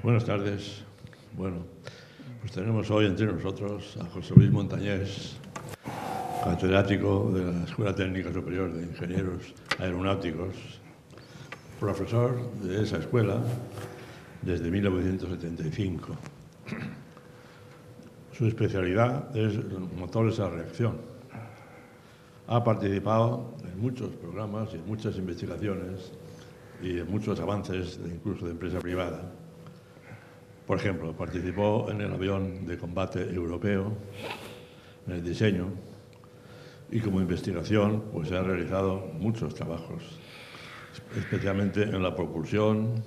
Buenas tardes. Bueno, pues tenemos hoy entre nosotros a José Luis Montañés, catedrático de la Escuela Técnica Superior de Ingenieros Aeronáuticos, profesor de esa escuela desde 1975. Su especialidad es motores a reacción. Ha participado en muchos programas y en muchas investigaciones y en muchos avances, incluso de empresa privada. Por ejemplo, participó en el avión de combate europeo, en el diseño, y como investigación pues ha realizado muchos trabajos, especialmente en la propulsión,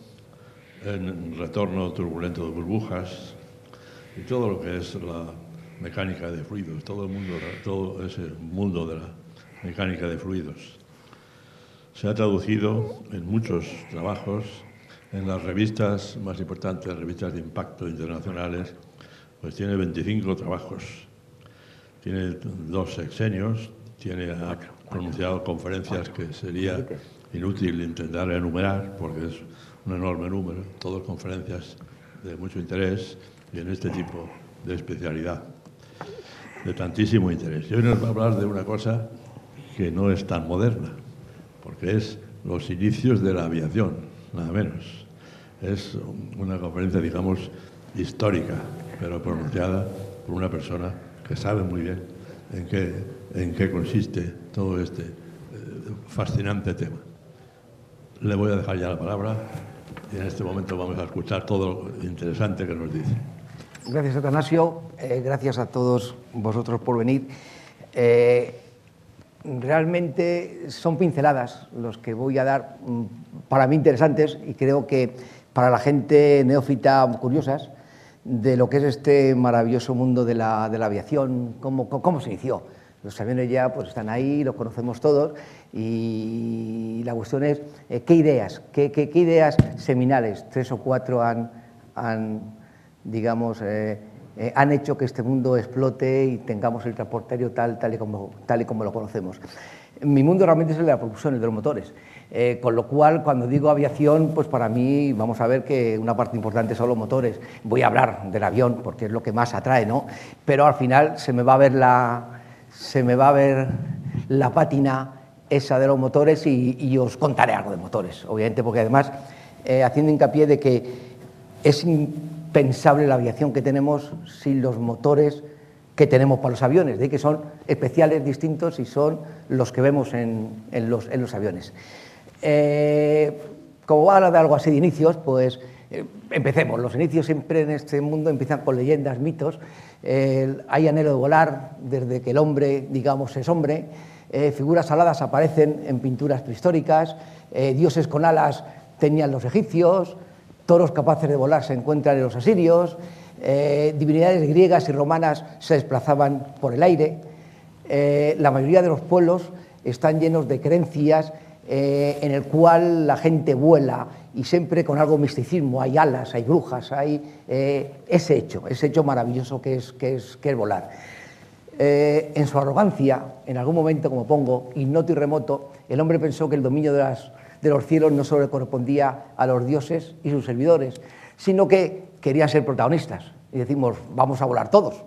en retorno turbulento de burbujas y todo lo que es la mecánica de fluidos, todo ese mundo de la mecánica de fluidos. Se ha traducido en muchos trabajos en las revistas más importantes, revistas de impacto internacionales, pues tiene 25 trabajos, tiene 2 sexenios, ha pronunciado conferencias que sería inútil intentar enumerar porque es un enorme número, todas conferencias de mucho interés y en este tipo de especialidad, de tantísimo interés. Y hoy nos va a hablar de una cosa que no es tan moderna, porque es los inicios de la aviación, nada menos. Es una conferencia, digamos, histórica, pero pronunciada por una persona que sabe muy bien en qué consiste todo este fascinante tema. Le voy a dejar ya la palabra y en este momento vamos a escuchar todo lo interesante que nos dice. Gracias, Atanasio. Gracias a todos vosotros por venir. Realmente son pinceladas los que voy a dar, para mí interesantes, y creo que para la gente neófita curiosas de lo que es este maravilloso mundo de la aviación, cómo se inició. Los aviones ya pues están ahí, los conocemos todos, y la cuestión es qué ideas seminales, 3 o 4 han hecho que este mundo explote y tengamos el transporte aéreo tal y como lo conocemos. Mi mundo realmente es el de la propulsión, el de los motores, con lo cual cuando digo aviación, pues para mí vamos a ver que una parte importante son los motores. Voy a hablar del avión porque es lo que más atrae, ¿no? Pero al final se me va a ver la pátina esa de los motores y os contaré algo de motores, obviamente, porque además haciendo hincapié de que es impensable la aviación que tenemos sin los motores que tenemos para los aviones, de que son especiales, distintos y son los que vemos en los aviones. Como va a hablar de algo así de inicios, pues empecemos. Los inicios siempre en este mundo empiezan con leyendas, mitos. Hay anhelo de volar desde que el hombre, digamos, es hombre. Figuras aladas aparecen en pinturas prehistóricas. Dioses con alas tenían los egipcios. Toros capaces de volar se encuentran en los asirios. Divinidades griegas y romanas se desplazaban por el aire. La mayoría de los pueblos están llenos de creencias en el cual la gente vuela y siempre con algo misticismo. Hay alas, hay brujas, hay ese hecho maravilloso que es volar. En su arrogancia, en algún momento, como pongo, ignoto y remoto, el hombre pensó que el dominio de los cielos no solo le correspondía a los dioses y sus servidores, sino que querían ser protagonistas. Y decimos, vamos a volar todos,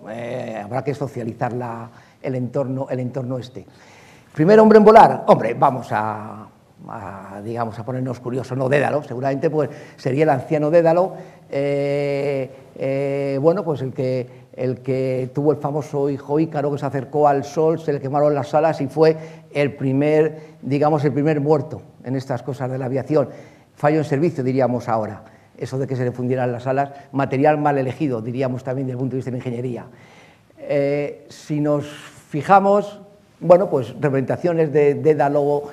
habrá que socializar el entorno este. Primer hombre en volar, hombre, vamos a ponernos curiosos, ¿no? Dédalo, seguramente pues sería el anciano Dédalo, bueno, pues el que tuvo el famoso hijo Ícaro, que se acercó al sol, se le quemaron las alas y fue el primer muerto en estas cosas de la aviación. Fallo en servicio, diríamos ahora. Eso de que se le fundieran las alas, material mal elegido, diríamos también desde el punto de vista de la ingeniería. Si nos fijamos, bueno, pues representaciones de Dédalo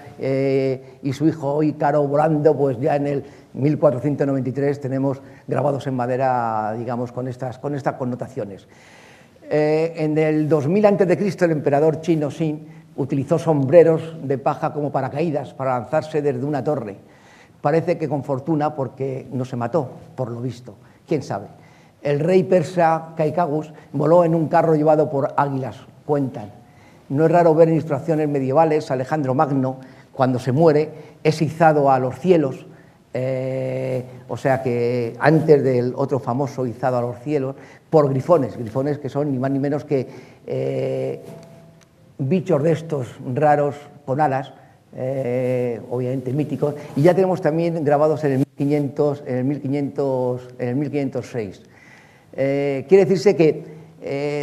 y su hijo Ícaro volando, pues ya en el 1493 tenemos grabados en madera, digamos, con estas connotaciones. En el 2000 a.C. el emperador chino Xin utilizó sombreros de paja como paracaídas para lanzarse desde una torre. Parece que con fortuna, porque no se mató, por lo visto. ¿Quién sabe? El rey persa Kaikabus voló en un carro llevado por águilas, cuentan. No es raro ver en ilustraciones medievales a Alejandro Magno, cuando se muere, es izado a los cielos O sea que antes del otro famoso izado a los cielos, por grifones que son ni más ni menos que bichos de estos raros con alas, obviamente míticos, y ya tenemos también grabados en el 1506. Quiere decirse que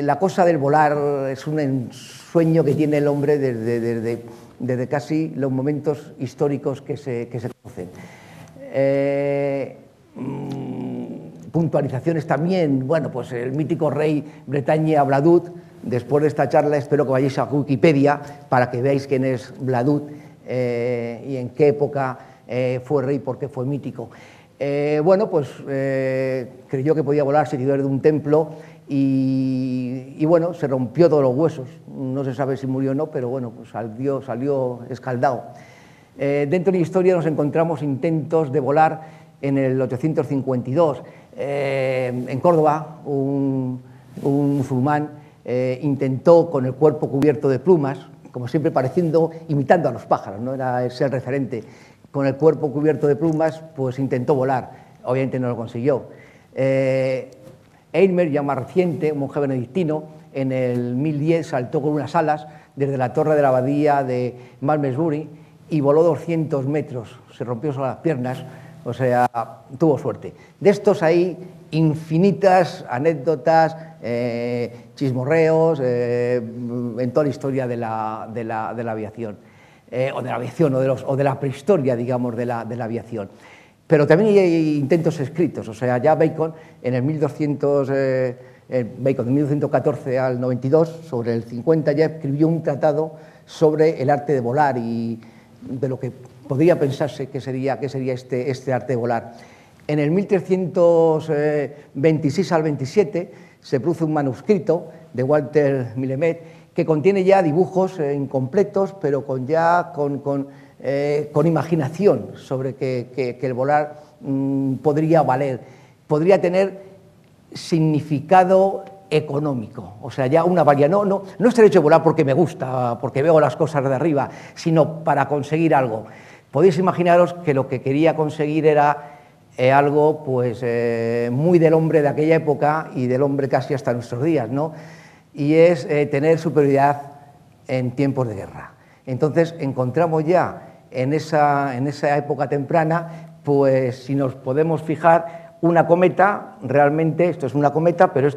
la cosa del volar es un ensueño que tiene el hombre desde casi los momentos históricos que se conocen. Puntualizaciones también, bueno, pues el mítico rey Bretagne Bladud. Después de esta charla espero que vayáis a Wikipedia para que veáis quién es Bladud y en qué época fue rey, por qué fue mítico. Bueno, pues creyó que podía volar, se tiró de un templo y bueno, se rompió todos los huesos. No se sabe si murió o no, pero bueno, pues salió escaldado. Dentro de la historia nos encontramos intentos de volar en el 852. En Córdoba, un musulmán intentó con el cuerpo cubierto de plumas, como siempre imitando a los pájaros, ¿no? Era ese el referente. Con el cuerpo cubierto de plumas, pues intentó volar. Obviamente no lo consiguió. Eimer, ya más reciente, un monje benedictino, en el 1010 saltó con unas alas desde la torre de la abadía de Malmesbury y voló 200 metros, se rompió sobre las piernas, o sea, tuvo suerte. De estos hay infinitas anécdotas, chismorreos, en toda la historia de la aviación, o de la prehistoria, digamos, de la aviación. Pero también hay intentos escritos, o sea, ya Bacon, en el 1214 al 92, sobre el 50, ya escribió un tratado sobre el arte de volar y de lo que podría pensarse que sería este arte de volar. En el 1326 al 27 se produce un manuscrito de Walter Millemet que contiene ya dibujos incompletos, pero con imaginación sobre que el volar podría valer, podría tener significado económico, o sea, ya una valía, no es el hecho de volar porque me gusta, porque veo las cosas de arriba, sino para conseguir algo. Podéis imaginaros que lo que quería conseguir era algo pues muy del hombre de aquella época y del hombre casi hasta nuestros días, ¿no? Y es tener superioridad en tiempos de guerra. Entonces encontramos ya en esa época temprana, pues si nos podemos fijar, una cometa, realmente esto es una cometa, pero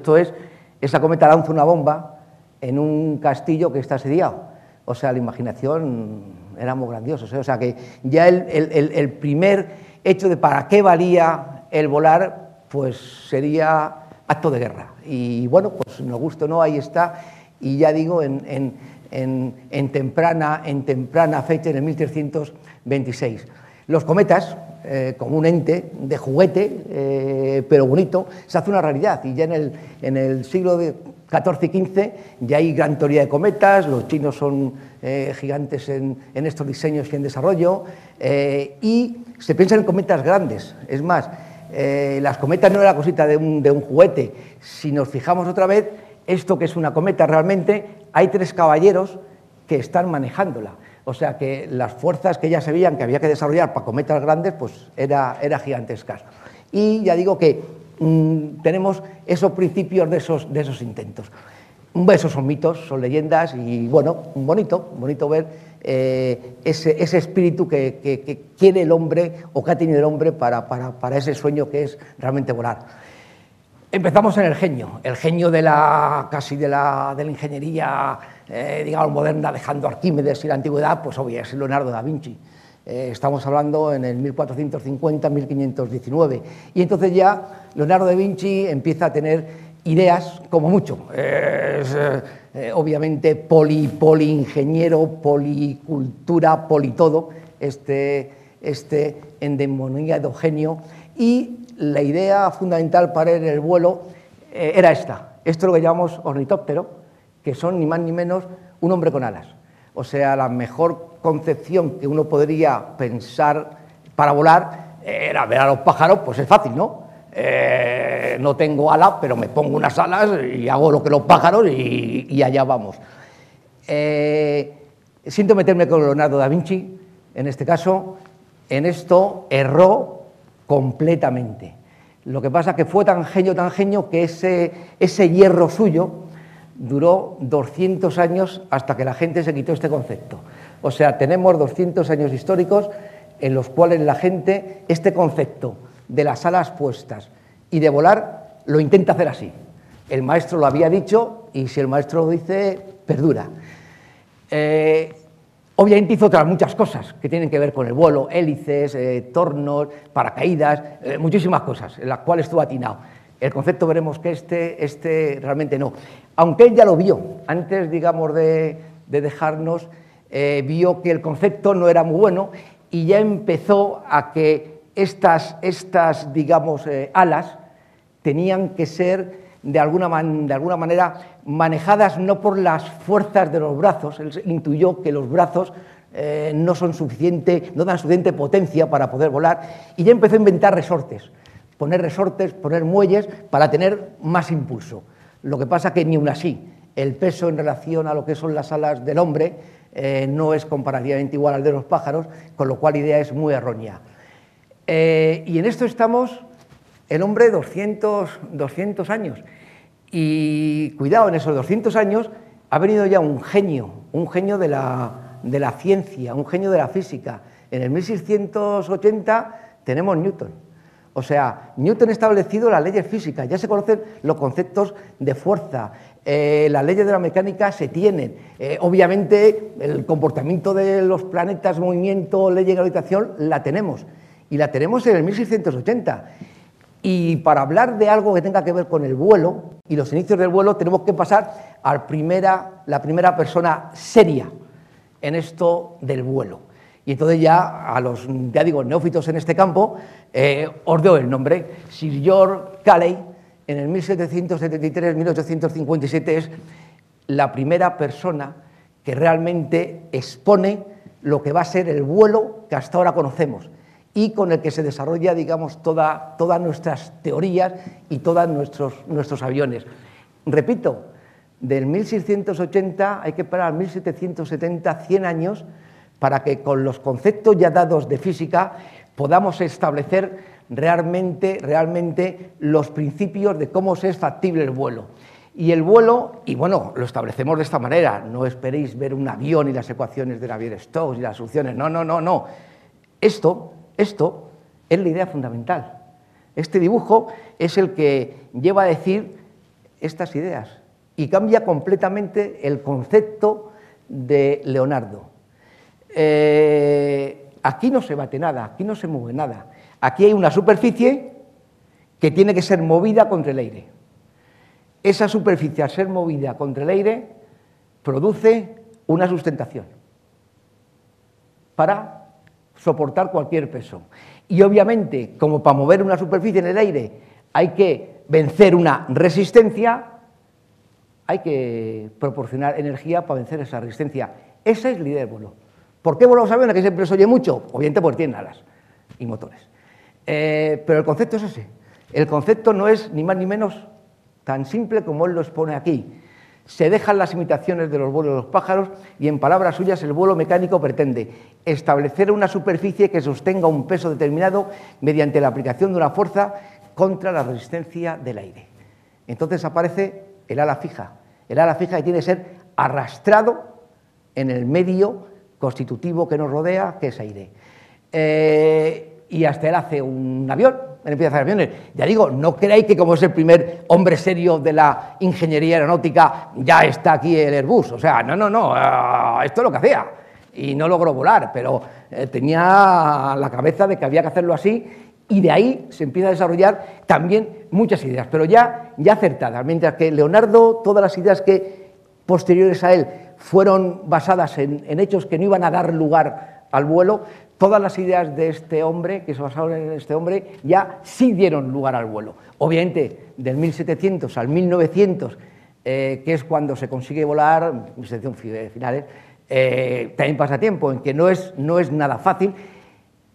esa cometa lanza una bomba en un castillo que está asediado. O sea, la imaginación era muy grandiosa. O sea, que ya el primer hecho de para qué valía el volar, pues sería acto de guerra. Y bueno, pues nos gusta o no, ahí está. Y ya digo, en temprana fecha, en el 1326. Los cometas, como un ente de juguete, pero bonito, se hace una realidad. Y ya en el siglo XIV y XV ya hay gran teoría de cometas, los chinos son gigantes en estos diseños y en desarrollo, y se piensa en cometas grandes. Es más, las cometas no era cosita de un juguete. Si nos fijamos otra vez, esto que es una cometa realmente, hay 3 caballeros que están manejándola. O sea que las fuerzas que ya se veían que había que desarrollar para cometas grandes, pues era gigantescas. Y ya digo que tenemos esos principios de esos intentos. Esos son mitos, son leyendas y bueno, bonito ver ese espíritu que quiere el hombre o que ha tenido el hombre para ese sueño que es realmente volar. Empezamos en el genio de la ingeniería, digamos, moderna, dejando Arquímedes y la antigüedad, pues obvio, es Leonardo da Vinci. Estamos hablando en el 1450-1519. Y entonces ya Leonardo da Vinci empieza a tener ideas como mucho. Obviamente poliingeniero, policultura, politodo, este endemoniado genio. Y la idea fundamental para él en el vuelo era esta. Esto es lo que llamamos ornitóptero, que son ni más ni menos un hombre con alas. O sea, la mejor concepción que uno podría pensar para volar era ver a los pájaros, pues es fácil, ¿no? No tengo alas, pero me pongo unas alas y hago lo que los pájaros y allá vamos. Siento meterme con Leonardo da Vinci, en este caso, en esto erró completamente. Lo que pasa es que fue tan genio, que ese hierro suyo duró 200 años hasta que la gente se quitó este concepto. O sea, tenemos 200 años históricos en los cuales la gente, este concepto de las alas puestas y de volar, lo intenta hacer así. El maestro lo había dicho y si el maestro lo dice, perdura. Obviamente hizo otras muchas cosas que tienen que ver con el vuelo, hélices, tornos, paracaídas, muchísimas cosas en las cuales estuvo atinado. El concepto veremos que este realmente no. Aunque él ya lo vio, antes, digamos, de dejarnos, vio que el concepto no era muy bueno y ya empezó a que estas digamos, alas tenían que ser de alguna manera manejadas no por las fuerzas de los brazos. Él intuyó que los brazos no dan suficiente potencia para poder volar y ya empezó a inventar resortes, poner muelles para tener más impulso. Lo que pasa que ni aun así el peso en relación a lo que son las alas del hombre no es comparativamente igual al de los pájaros, con lo cual la idea es muy errónea. Y en esto estamos el hombre 200 años. Y cuidado, en esos 200 años ha venido ya un genio de la ciencia, un genio de la física. En el 1680 tenemos Newton. O sea, Newton ha establecido las leyes físicas, ya se conocen los conceptos de fuerza, las leyes de la mecánica se tienen, obviamente el comportamiento de los planetas, movimiento, ley de gravitación, la tenemos, y la tenemos en el 1680. Y para hablar de algo que tenga que ver con el vuelo y los inicios del vuelo, tenemos que pasar a la primera persona seria en esto del vuelo. Y entonces ya a los, ya digo, neófitos en este campo, os doy el nombre. Sir George Cayley, en el 1773-1857, es la primera persona que realmente expone lo que va a ser el vuelo que hasta ahora conocemos y con el que se desarrolla, digamos, todas nuestras teorías y todos nuestros aviones. Repito, del 1680 hay que esperar al 1770, 100 años, para que con los conceptos ya dados de física podamos establecer realmente los principios de cómo es factible el vuelo. Y el vuelo, y bueno, lo establecemos de esta manera, no esperéis ver un avión y las ecuaciones de Navier-Stokes y las soluciones, no. Esto es la idea fundamental. Este dibujo es el que lleva a decir estas ideas y cambia completamente el concepto de Leonardo. Aquí no se bate nada, aquí no se mueve nada. Aquí hay una superficie que tiene que ser movida contra el aire. Esa superficie, al ser movida contra el aire, produce una sustentación para soportar cualquier peso. Y obviamente, como para mover una superficie en el aire hay que vencer una resistencia, hay que proporcionar energía para vencer esa resistencia. Esa es la idea del vuelo. ¿Por qué vuelan los aviones? Que siempre se oye mucho. Obviamente porque tienen alas y motores. Pero el concepto es ese. El concepto no es ni más ni menos tan simple como él lo expone aquí. Se dejan las imitaciones de los vuelos de los pájaros y, en palabras suyas, el vuelo mecánico pretende establecer una superficie que sostenga un peso determinado mediante la aplicación de una fuerza contra la resistencia del aire. Entonces aparece el ala fija. El ala fija que tiene que ser arrastrado en el medio constitutivo que nos rodea, que es aire. Y hasta él hace un avión, él empieza a hacer aviones. Ya digo, no creáis que como es el primer hombre serio de la ingeniería aeronáutica, ya está aquí el Airbus. O sea, no, esto es lo que hacía. Y no logró volar, pero tenía la cabeza de que había que hacerlo así, y de ahí se empieza a desarrollar también muchas ideas, pero ya acertadas. Mientras que Leonardo, todas las ideas que posteriores a él fueron basadas en hechos que no iban a dar lugar al vuelo, todas las ideas de este hombre, que se basaron en este hombre, ya sí dieron lugar al vuelo. Obviamente, del 1700 al 1900, que es cuando se consigue volar, 1700 finales, también pasa tiempo en que no es nada fácil,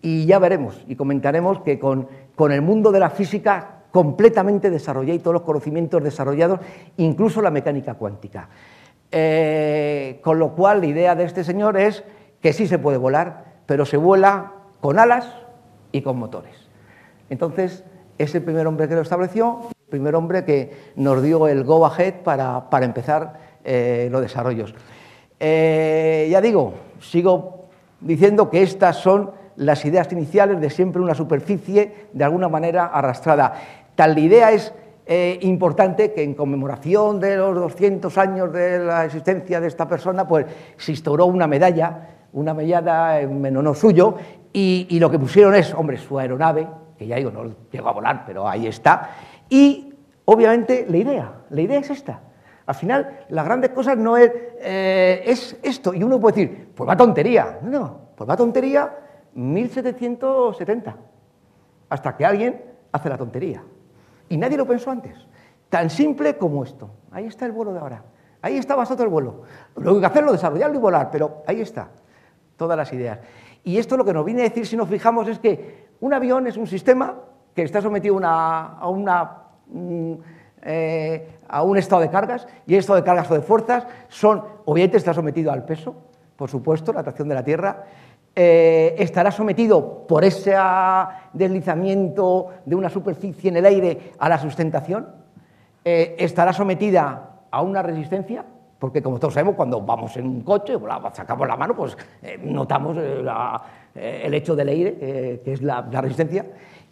y ya veremos y comentaremos que con el mundo de la física completamente desarrollado y todos los conocimientos desarrollados, incluso la mecánica cuántica. Con lo cual, la idea de este señor es que sí se puede volar, pero se vuela con alas y con motores. Entonces, es el primer hombre que lo estableció, el primer hombre que nos dio el go ahead para empezar los desarrollos. Ya digo, sigo diciendo que estas son las ideas iniciales de siempre una superficie de alguna manera arrastrada. Tal idea es importante que en conmemoración de los 200 años de la existencia de esta persona, pues se instauró una medalla en honor suyo, y lo que pusieron es, hombre, su aeronave, que ya digo, no llegó a volar, pero ahí está, y obviamente la idea es esta. Al final, las grandes cosas no es esto, y uno puede decir, pues va tontería. No, pues va tontería 1770, hasta que alguien hace la tontería. Y nadie lo pensó antes. Tan simple como esto. Ahí está el vuelo de ahora. Ahí está basado el vuelo. Lo que hay que hacerlo, desarrollarlo y volar, pero ahí está. Todas las ideas. Y esto lo que nos viene a decir, si nos fijamos, es que un avión es un sistema que está sometido a un estado de cargas, y el estado de cargas o de fuerzas obviamente está sometido al peso, por supuesto, la atracción de la Tierra, estará sometido por ese deslizamiento de una superficie en el aire a la sustentación, estará sometida a una resistencia, porque como todos sabemos, cuando vamos en un coche, sacamos la mano, pues notamos el hecho del aire, que es la resistencia.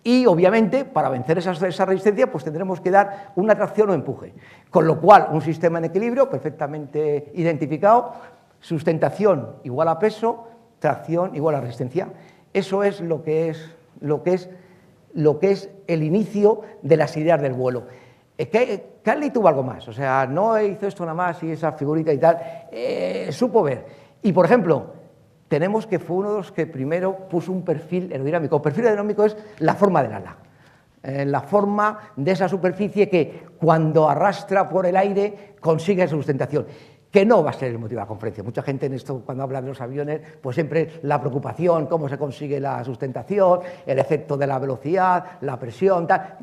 Y obviamente, para vencer esa resistencia, pues tendremos que dar una tracción o empuje. Con lo cual, un sistema en equilibrio perfectamente identificado, sustentación igual a peso, tracción igual a resistencia. Eso es lo que es el inicio de las ideas del vuelo. Carly tuvo algo más, o sea, no hizo esto nada más y esa figurita y tal, supo ver. Y, por ejemplo, tenemos que fue uno de los que primero puso un perfil aerodinámico. El perfil aerodinámico es la forma del ala, la forma de esa superficie que cuando arrastra por el aire consigue esa sustentación, que no va a ser el motivo de la conferencia. Mucha gente en esto, cuando habla de los aviones, pues siempre la preocupación, cómo se consigue la sustentación, el efecto de la velocidad, la presión, tal.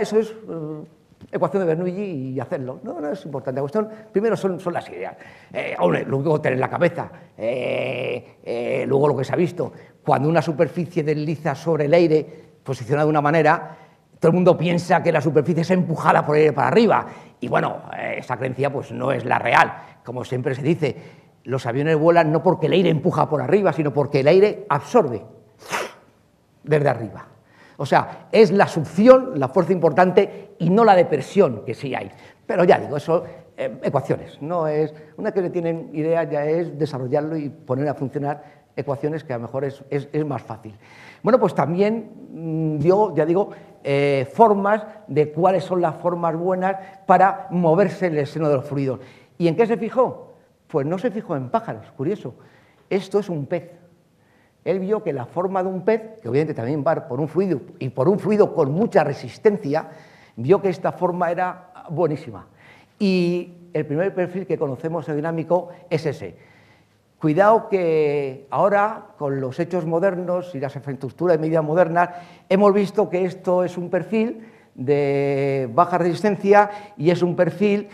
Eso es ecuación de Bernoulli y hacerlo. No es importante. La cuestión, primero, son las ideas. Hombre, luego tener en la cabeza. Luego lo que se ha visto, cuando una superficie desliza sobre el aire, posicionada de una manera, todo el mundo piensa que la superficie es empujada por el aire para arriba. Y bueno, esa creencia pues no es la real. Como siempre se dice, los aviones vuelan no porque el aire empuja por arriba, sino porque el aire absorbe desde arriba. O sea, es la succión la fuerza importante y no la de presión, que sí hay. Pero ya digo, eso, ecuaciones. No es, una que le tienen idea ya es desarrollarlo y poner a funcionar ecuaciones, que a lo mejor es más fácil. Bueno, pues también dio, ya digo, formas de cuáles son las formas buenas para moverse en el seno de los fluidos. ¿Y en qué se fijó? Pues no se fijó en pájaros, curioso. Esto es un pez. Él vio que la forma de un pez, que obviamente también va por un fluido, y por un fluido con mucha resistencia, vio que esta forma era buenísima. Y el primer perfil que conocemos aerodinámico es ese. Cuidado que ahora, con los hechos modernos y las infraestructuras de medidas modernas, hemos visto que esto es un perfil de baja resistencia y es un perfil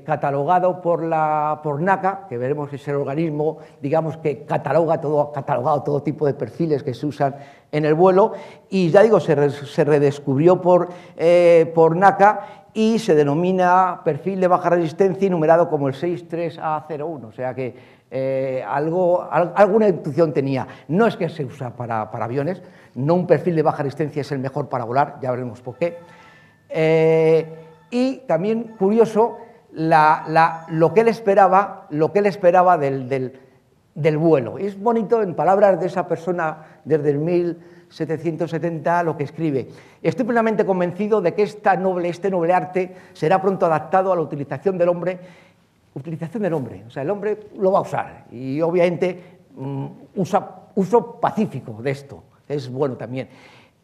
catalogado por NACA, que veremos que es el organismo, digamos, que ha catalogado todo tipo de perfiles que se usan en el vuelo, y ya digo, se redescubrió por NACA y se denomina perfil de baja resistencia y numerado como el 63A01, o sea que alguna intuición tenía. No es que se usa para aviones, no un perfil de baja resistencia es el mejor para volar, ya veremos por qué. Y también curioso lo que él esperaba del vuelo. Es bonito, en palabras de esa persona desde el 1770, lo que escribe: estoy plenamente convencido de que este noble arte será pronto adaptado a la utilización del hombre. Utilización del hombre, o sea, el hombre lo va a usar y obviamente uso pacífico de esto, es bueno también,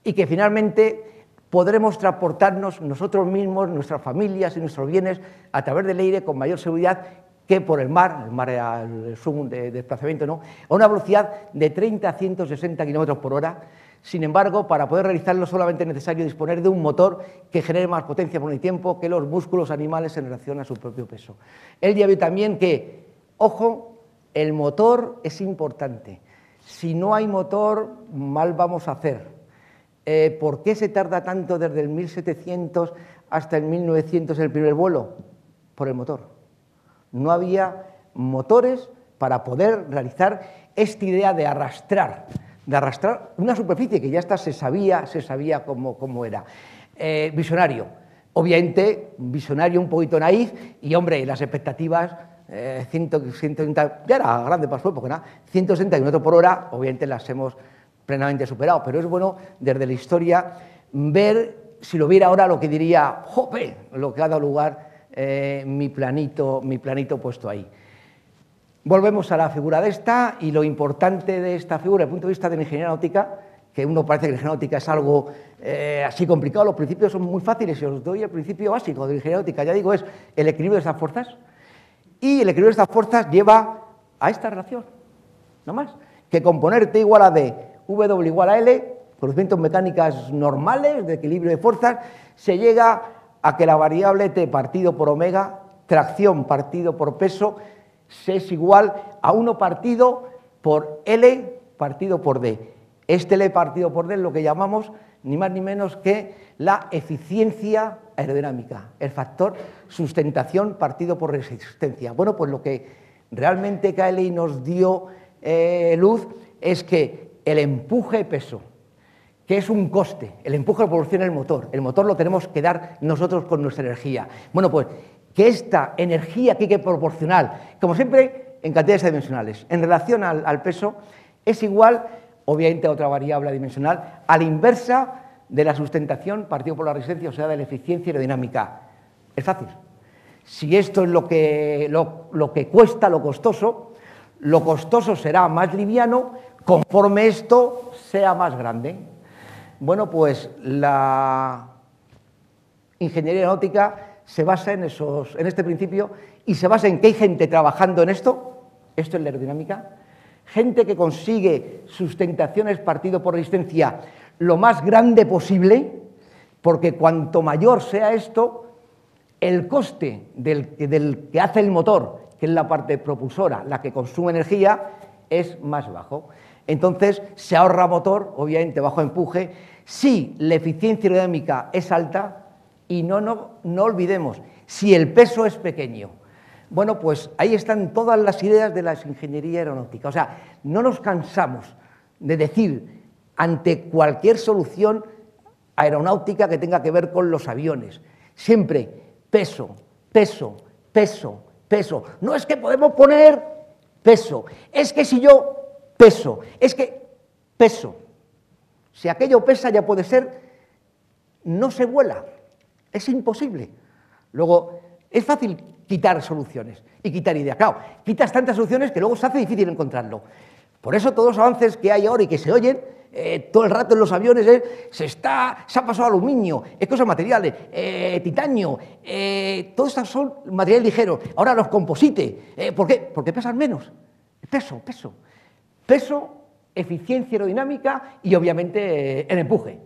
y que finalmente podremos transportarnos nosotros mismos, nuestras familias y nuestros bienes a través del aire con mayor seguridad que por el mar era el zoom de desplazamiento, ¿no?, a una velocidad de 30 a 160 km por hora. Sin embargo, para poder realizarlo solamente es necesario disponer de un motor que genere más potencia por el tiempo que los músculos animales en relación a su propio peso. Él ya vio también que, ojo, el motor es importante. Si no hay motor, mal vamos a hacer. ¿Por qué se tarda tanto desde el 1700 hasta el 1900 el primer vuelo? Por el motor. No había motores para poder realizar esta idea de arrastrar una superficie que ya se sabía cómo era. Visionario, obviamente, visionario un poquito naif, y hombre, las expectativas, 130, ya era grande para su época, ¿no? 160 km por hora, obviamente las hemos plenamente superado, pero es bueno desde la historia ver, si lo viera ahora, lo que diría, ¡jope!, lo que ha dado lugar mi planito puesto ahí. Volvemos a la figura de esta, y lo importante de esta figura, desde el punto de vista de la ingeniería náutica, que uno parece que la ingeniería náutica es algo así complicado, los principios son muy fáciles, y os doy el principio básico de la ingeniería náutica, ya digo, es el equilibrio de estas fuerzas, y el equilibrio de estas fuerzas lleva a esta relación, no más, que componer T igual a D, W igual a L, conocimientos mecánicas normales de equilibrio de fuerzas, se llega a que la variable T partido por omega, tracción partido por peso, es igual a 1 partido por L partido por D. Este L partido por D es lo que llamamos ni más ni menos que la eficiencia aerodinámica, el factor sustentación partido por resistencia. Bueno, pues lo que realmente KLI nos dio luz es que el empuje-peso, que es un coste, el empuje lo proporciona el motor lo tenemos que dar nosotros con nuestra energía. Bueno, pues que esta energía que hay que proporcionar, como siempre, en cantidades adimensionales, en relación al peso, es igual, obviamente, a otra variable adimensional, a la inversa de la sustentación partido por la resistencia, o sea, de la eficiencia aerodinámica. Es fácil. Si esto es lo que cuesta, lo costoso será más liviano conforme esto sea más grande. Bueno, pues la ingeniería náutica se basa en este principio, y se basa en que hay gente trabajando en esto es la aerodinámica, gente que consigue sustentaciones partido por resistencia lo más grande posible, porque cuanto mayor sea esto, el coste del que hace el motor, que es la parte propulsora, la que consume energía, es más bajo. Entonces se ahorra motor, obviamente bajo empuje, si la eficiencia aerodinámica es alta, y no olvidemos, si el peso es pequeño. Bueno, pues ahí están todas las ideas de la ingeniería aeronáutica. O sea, no nos cansamos de decir ante cualquier solución aeronáutica que tenga que ver con los aviones, siempre peso, peso, peso, peso. No es que podemos poner peso, es que si yo peso, es que peso. Si aquello pesa ya puede ser, no se vuela. Es imposible. Luego, es fácil quitar soluciones y quitar ideas. Claro, quitas tantas soluciones que luego se hace difícil encontrarlo. Por eso todos los avances que hay ahora y que se oyen todo el rato en los aviones se ha pasado aluminio, cosas materiales, titanio, todos estos son materiales ligeros. Ahora los composites. ¿Por qué? Porque pesan menos. Peso, peso. Peso, eficiencia aerodinámica y obviamente el empuje.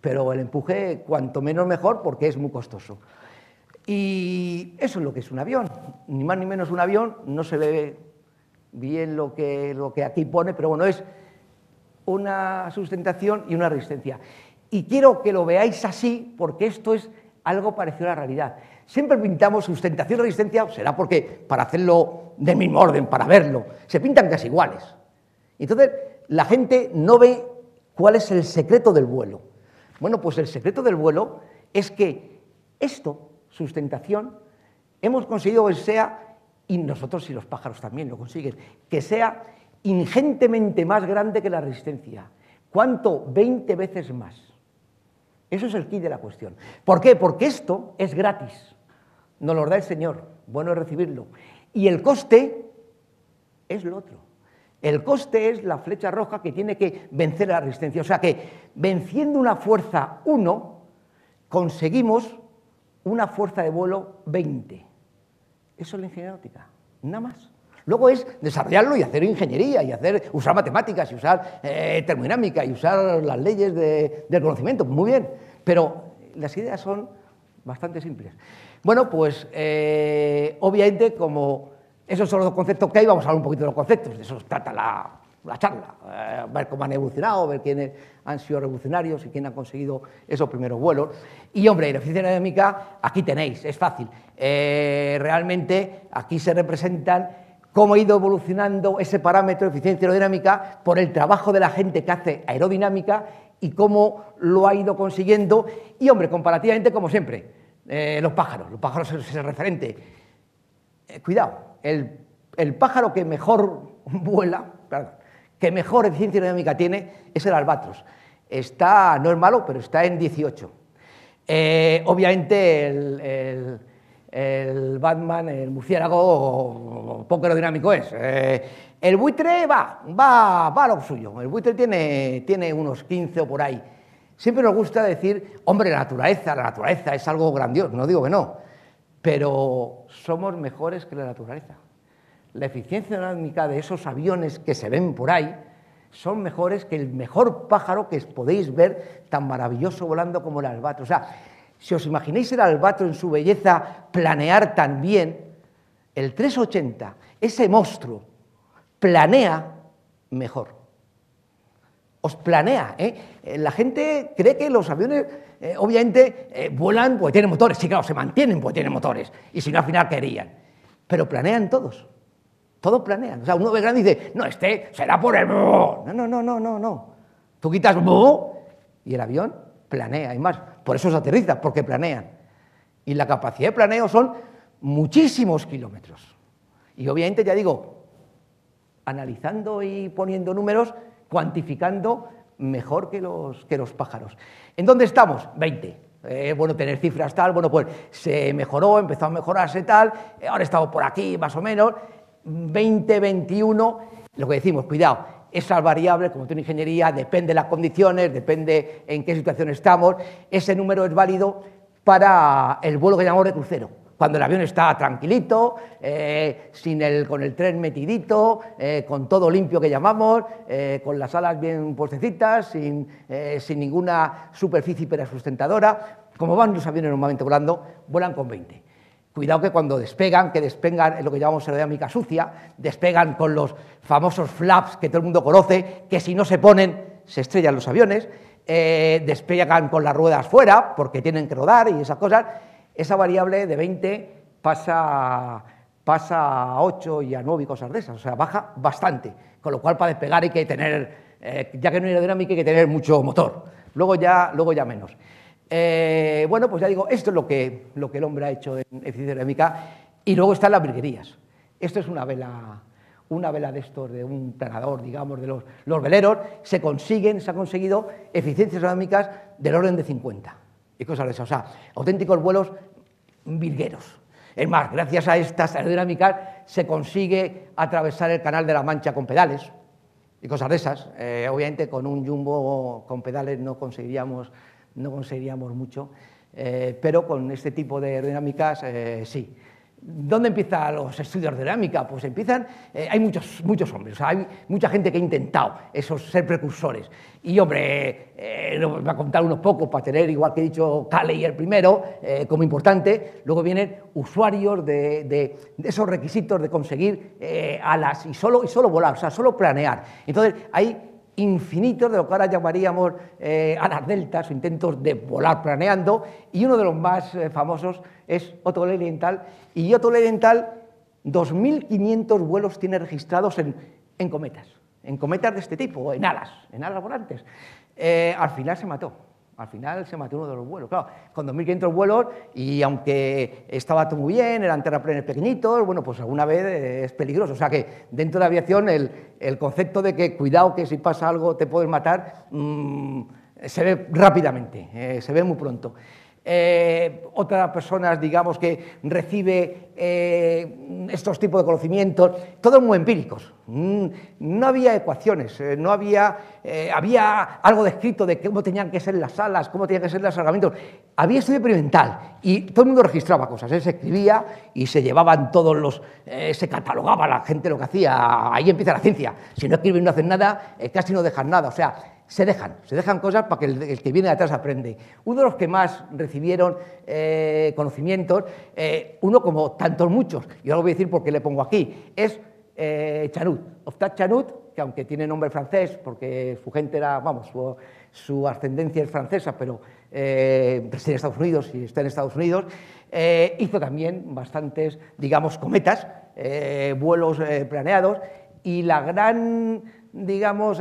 Pero el empuje, cuanto menos mejor, porque es muy costoso. Y eso es lo que es un avión. Ni más ni menos un avión, no se ve bien lo que aquí pone, pero bueno, es una sustentación y una resistencia. Y quiero que lo veáis así, porque esto es algo parecido a la realidad. Siempre pintamos sustentación y resistencia, será porque para hacerlo del mismo orden, para verlo, se pintan casi iguales. Entonces, la gente no ve cuál es el secreto del vuelo. Bueno, pues el secreto del vuelo es que esto, sustentación, hemos conseguido que sea, y nosotros y los pájaros también lo consiguen, que sea ingentemente más grande que la resistencia. ¿Cuánto? 20 veces más. Eso es el quid de la cuestión. ¿Por qué? Porque esto es gratis. Nos lo da el Señor. Bueno es recibirlo. Y el coste es lo otro. El coste es la flecha roja que tiene que vencer a la resistencia. O sea que, venciendo una fuerza 1, conseguimos una fuerza de vuelo 20. Eso es la ingeniería náutica, nada más. Luego es desarrollarlo y hacer ingeniería, y usar matemáticas, y usar termodinámica, y usar las leyes del conocimiento. Muy bien, pero las ideas son bastante simples. Bueno, pues obviamente, como esos son los conceptos que hay, vamos a hablar un poquito de los conceptos. De eso trata la charla, ver cómo han evolucionado, ver quiénes han sido revolucionarios y quién ha conseguido esos primeros vuelos. Y, hombre, la eficiencia aerodinámica, aquí tenéis, es fácil. Realmente, aquí se representan cómo ha ido evolucionando ese parámetro de eficiencia aerodinámica por el trabajo de la gente que hace aerodinámica y cómo lo ha ido consiguiendo. Y, hombre, comparativamente, como siempre, los pájaros es el referente. Cuidado, el pájaro que mejor vuela, que mejor eficiencia aerodinámica tiene, es el albatros. No es malo, pero está en 18. Obviamente el Batman, el murciélago, poco aerodinámico es. El buitre va a lo suyo. El buitre tiene unos 15 o por ahí. Siempre nos gusta decir, hombre, la naturaleza es algo grandioso, no digo que no, pero somos mejores que la naturaleza. La eficiencia aerodinámica de esos aviones que se ven por ahí son mejores que el mejor pájaro que podéis ver tan maravilloso volando como el albatros. O sea, si os imagináis el albatros en su belleza planear tan bien, el 380, ese monstruo, planea mejor. Os planea, La gente cree que los aviones, obviamente, vuelan porque tienen motores. Sí, claro, se mantienen porque tienen motores. Y si no, al final caerían. Pero planean todos. Todos planean. O sea, uno ve grande y dice, no, este será por el... No. Tú quitas y el avión planea. Y más, por eso se aterriza, porque planean. Y la capacidad de planeo son muchísimos kilómetros. Y obviamente, ya digo, analizando y poniendo números, cuantificando mejor que los pájaros. ¿En dónde estamos? 20. Bueno, tener cifras tal, bueno, pues se mejoró, empezó a mejorarse tal, ahora estamos por aquí más o menos, 20, 21, lo que decimos, cuidado, esas variables, como tiene ingeniería, depende de las condiciones, depende en qué situación estamos, ese número es válido para el vuelo que llamamos de crucero. Cuando el avión está tranquilito, con el tren metidito, con todo limpio que llamamos, con las alas bien puestecitas, sin ninguna superficie hipersustentadora, como van los aviones normalmente volando, vuelan con 20. Cuidado que cuando despegan en lo que llamamos aerodinámica sucia, despegan con los famosos flaps que todo el mundo conoce, que si no se ponen se estrellan los aviones, despegan con las ruedas fuera porque tienen que rodar y esas cosas. Esa variable de 20 pasa a 8 y a 9 y cosas de esas, o sea, baja bastante, con lo cual para despegar hay que tener, ya que no hay aerodinámica, hay que tener mucho motor, luego ya menos. Bueno, pues ya digo, esto es lo que el hombre ha hecho en eficiencia aerodinámica, y luego están las virguerías. Esto es una vela de estos, de un planador, digamos, de los veleros, se ha conseguido eficiencias aerodinámicas del orden de 50. Y cosas de esas, o sea, auténticos vuelos virgueros. Es más, gracias a estas aerodinámicas se consigue atravesar el Canal de la Mancha con pedales y cosas de esas. Obviamente con un jumbo con pedales no conseguiríamos mucho, pero con este tipo de aerodinámicas sí. ¿Dónde empiezan los estudios de aerodinámica? Pues empiezan, hay muchos hombres, o sea, hay mucha gente que ha intentado ser precursores. Y, hombre, voy a contar unos pocos para tener, igual que he dicho, Cayley el primero, como importante. Luego vienen usuarios de esos requisitos de conseguir alas y solo volar, o sea, solo planear. Entonces, hay infinitos de lo que ahora llamaríamos alas deltas o intentos de volar planeando, y uno de los más famosos es Otto Lilienthal, y Otto Lilienthal 2.500 vuelos tiene registrados en cometas de este tipo, en alas volantes. Al final se mató uno de los vuelos, claro, con 2.500 vuelos, y aunque estaba todo muy bien, eran terraplenes pequeñitos, bueno, pues alguna vez es peligroso. O sea que dentro de la aviación el concepto de que cuidado que si pasa algo te puedes matar, se ve rápidamente, se ve muy pronto. Otras personas, digamos, que recibe estos tipos de conocimientos, todos muy empíricos. No había ecuaciones, no había algo descrito de cómo tenían que ser las alas, cómo tenían que ser los alargamientos. Había estudio experimental y todo el mundo registraba cosas, se escribía y se llevaban se catalogaba la gente lo que hacía. Ahí empieza la ciencia. Si no escriben y no hacen nada, casi no dejan nada. O sea, se dejan cosas para que el que viene de atrás aprende. Uno de los que más recibieron conocimientos, uno como tantos muchos, y ahora voy a decir por qué le pongo aquí, es Chanut. Octave Chanut, que aunque tiene nombre francés, porque su gente era, vamos, su ascendencia es francesa, pero reside en Estados Unidos y está en Estados Unidos, hizo también bastantes, digamos, cometas, vuelos planeados, y la gran, digamos,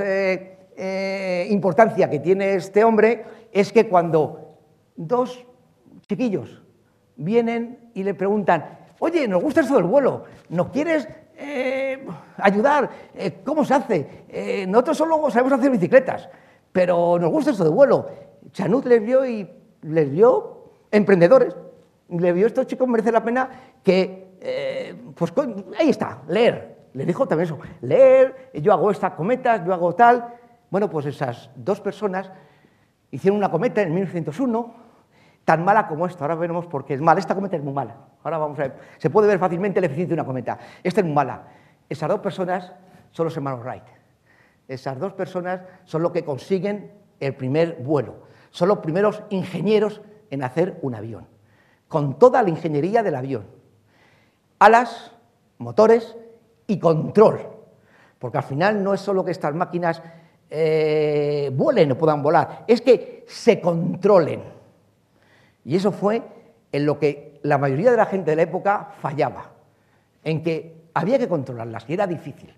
importancia que tiene este hombre es que cuando dos chiquillos vienen y le preguntan: oye, nos gusta esto del vuelo, ¿nos quieres ayudar? ¿Cómo se hace? Nosotros solo sabemos hacer bicicletas, pero nos gusta esto del vuelo. Chanut les vio y les vio emprendedores. Le vio: estos chicos merece la pena que, pues ahí está, leer. Les dijo también eso: leer, yo hago estas cometas, yo hago tal. Bueno, pues esas dos personas hicieron una cometa en 1901, tan mala como esta. Ahora veremos por qué es mala. Esta cometa es muy mala. Ahora vamos a ver. Se puede ver fácilmente la eficiencia de una cometa. Esta es muy mala. Esas dos personas son los hermanos Wright. Esas dos personas son los que consiguen el primer vuelo. Son los primeros ingenieros en hacer un avión, con toda la ingeniería del avión. Alas, motores y control. Porque al final no es solo que estas máquinas vuelen o puedan volar, es que se controlen. Y eso fue en lo que la mayoría de la gente de la época fallaba, en que había que controlarlas y era difícil.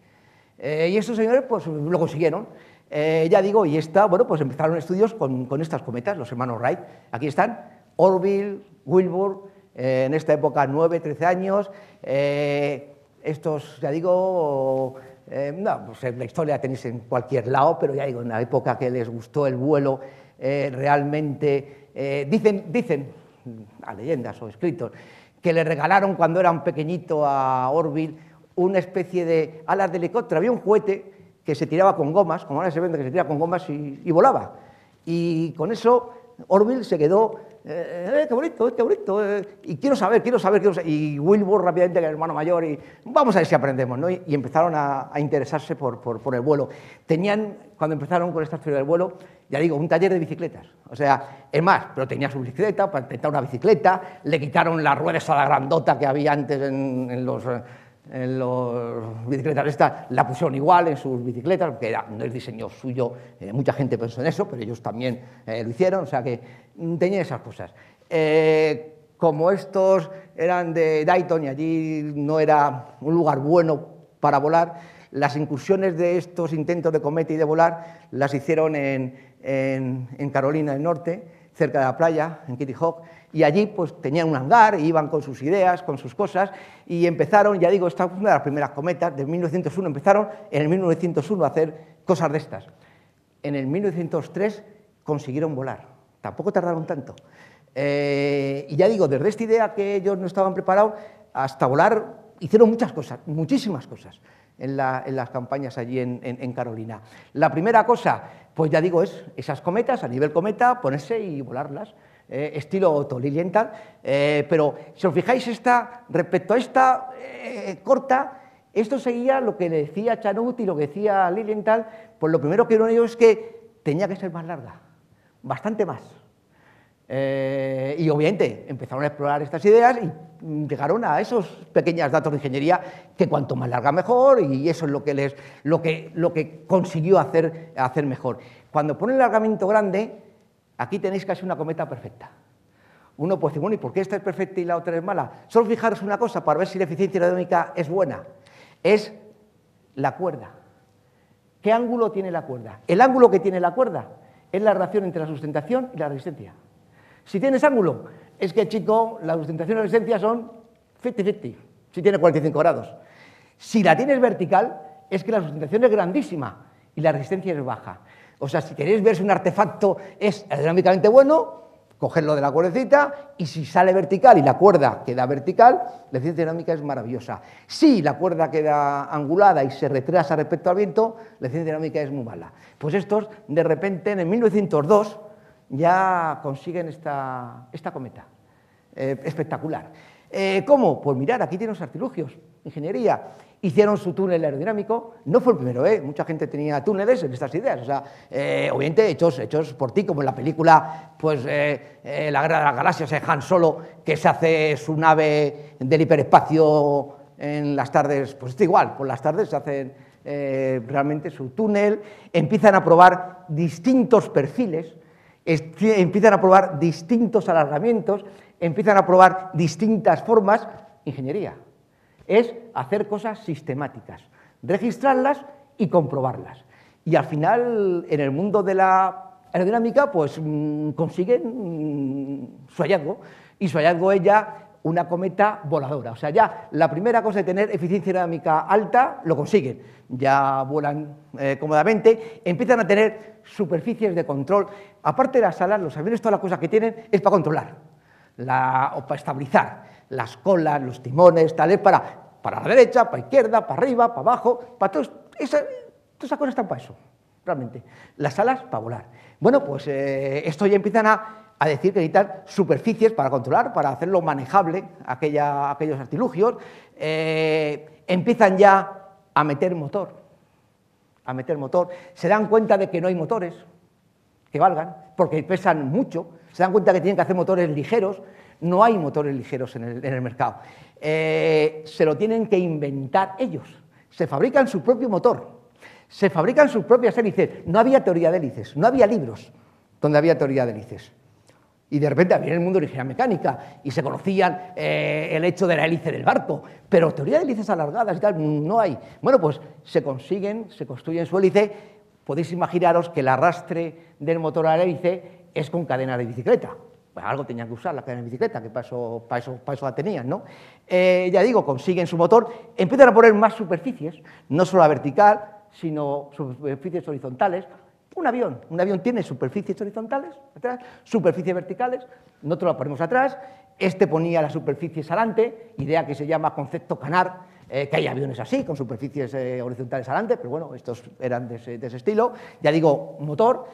Y estos señores pues lo consiguieron. Ya digo, y bueno, pues empezaron estudios con estas cometas, los hermanos Wright. Aquí están, Orville, Wilbur, en esta época 9, 13 años. Estos, ya digo, no, pues la historia la tenéis en cualquier lado, pero ya digo, en la época que les gustó el vuelo, realmente, dicen a leyendas o escritos, que le regalaron cuando era un pequeñito a Orville una especie de alas de helicóptero. Había un cohete que se tiraba con gomas, como ahora se vende, que se tira con gomas y volaba. Y con eso Orville se quedó, qué bonito, y quiero saber. Y Wilbur rápidamente, que era el hermano mayor, y vamos a ver si aprendemos, ¿no? Y empezaron a interesarse por el vuelo. Tenían, cuando empezaron con esta historia del vuelo, ya digo, un taller de bicicletas. O sea, es más, pero tenía su bicicleta, para intentar una bicicleta, le quitaron la rueda esa grandota que había antes en los bicicletas estas, la pusieron igual en sus bicicletas, porque no es diseño suyo, mucha gente pensó en eso, pero ellos también lo hicieron, o sea que tenían esas cosas. Como estos eran de Dayton y allí no era un lugar bueno para volar, las incursiones de estos intentos de cometa y de volar las hicieron en Carolina del Norte, cerca de la playa, en Kitty Hawk, y allí pues tenían un hangar, y iban con sus ideas, con sus cosas, y empezaron, ya digo, esta fue una de las primeras cometas, de 1901, empezaron en el 1901 a hacer cosas de estas. En el 1903 consiguieron volar, tampoco tardaron tanto. Y ya digo, desde esta idea que ellos no estaban preparados, hasta volar, hicieron muchas cosas, muchísimas cosas en las campañas allí en Carolina. La primera cosa, pues ya digo, es esas cometas, a nivel cometa, ponerse y volarlas. Estilo Otto Lilienthal, pero si os fijáis, respecto a esta corta, esto seguía lo que le decía Chanut y lo que decía Lilienthal. Pues lo primero que vieron ellos es que tenía que ser más larga, bastante más. Y obviamente empezaron a explorar estas ideas y llegaron a esos pequeños datos de ingeniería que cuanto más larga mejor, y eso es lo que consiguió hacer mejor. Cuando ponen el alargamiento grande, aquí tenéis casi una cometa perfecta. Uno puede decir, bueno, ¿y por qué esta es perfecta y la otra es mala? Solo fijaros una cosa para ver si la eficiencia aerodinámica es buena. Es la cuerda. ¿Qué ángulo tiene la cuerda? El ángulo que tiene la cuerda es la relación entre la sustentación y la resistencia. Si tienes ángulo, es que, chico, la sustentación y la resistencia son 50-50, si tiene 45 grados. Si la tienes vertical, es que la sustentación es grandísima y la resistencia es baja. O sea, si queréis ver si un artefacto es aerodinámicamente bueno, cogerlo de la cuerdecita, y si sale vertical y la cuerda queda vertical, la eficiencia aerodinámica es maravillosa. Si la cuerda queda angulada y se retrasa respecto al viento, la eficiencia aerodinámica es muy mala. Pues estos, de repente, en el 1902, ya consiguen esta cometa. Espectacular. ¿Cómo? Pues mirad, aquí tienen los artilugios, ingeniería. Hicieron su túnel aerodinámico, no fue el primero, mucha gente tenía túneles en estas ideas, o sea, obviamente hechos por ti, como en la película, pues, La Guerra de las Galaxias, Han Solo, que se hace su nave del hiperespacio en las tardes, pues está igual, por las tardes se hacen realmente su túnel, empiezan a probar distintos perfiles, empiezan a probar distintos alargamientos, empiezan a probar distintas formas. Ingeniería es hacer cosas sistemáticas, registrarlas y comprobarlas. Y al final, en el mundo de la aerodinámica, pues consiguen su hallazgo, y su hallazgo es ya una cometa voladora. O sea, ya la primera cosa de tener eficiencia aerodinámica alta lo consiguen. Ya vuelan cómodamente, empiezan a tener superficies de control. Aparte de las alas, los aviones, todas las cosas que tienen es para controlar, o para estabilizar las colas, los timones, tal, es para la derecha, para la izquierda, para arriba, para abajo, para todas esas cosas están para eso, realmente. Las alas para volar. Bueno, pues esto ya empiezan a decir que necesitan superficies para controlar, para hacerlo manejable, aquellos artilugios. Empiezan ya a meter motor. Se dan cuenta de que no hay motores que valgan, porque pesan mucho. Se dan cuenta que tienen que hacer motores ligeros. No hay motores ligeros en el mercado. Se lo tienen que inventar ellos. Se fabrican su propio motor. Se fabrican sus propias hélices. No había teoría de hélices, no había libros donde había teoría de hélices. Y de repente había en el mundo de ingeniería mecánica y se conocían el hecho de la hélice del barco, pero teoría de hélices alargadas y tal no hay. Bueno, pues se construyen su hélice. Podéis imaginaros que el arrastre del motor a la hélice es con cadena de bicicleta. Pues algo tenían que usar la cadena de bicicleta, que para eso la tenían, ¿no? Ya digo, consiguen su motor, empiezan a poner más superficies, no solo la vertical, sino superficies horizontales. Un avión tiene superficies horizontales, atrás, superficies verticales, nosotros la ponemos atrás, este ponía las superficies adelante, idea que se llama concepto Canar, que hay aviones así, con superficies horizontales adelante, pero bueno, estos eran de ese estilo. Ya digo, motor.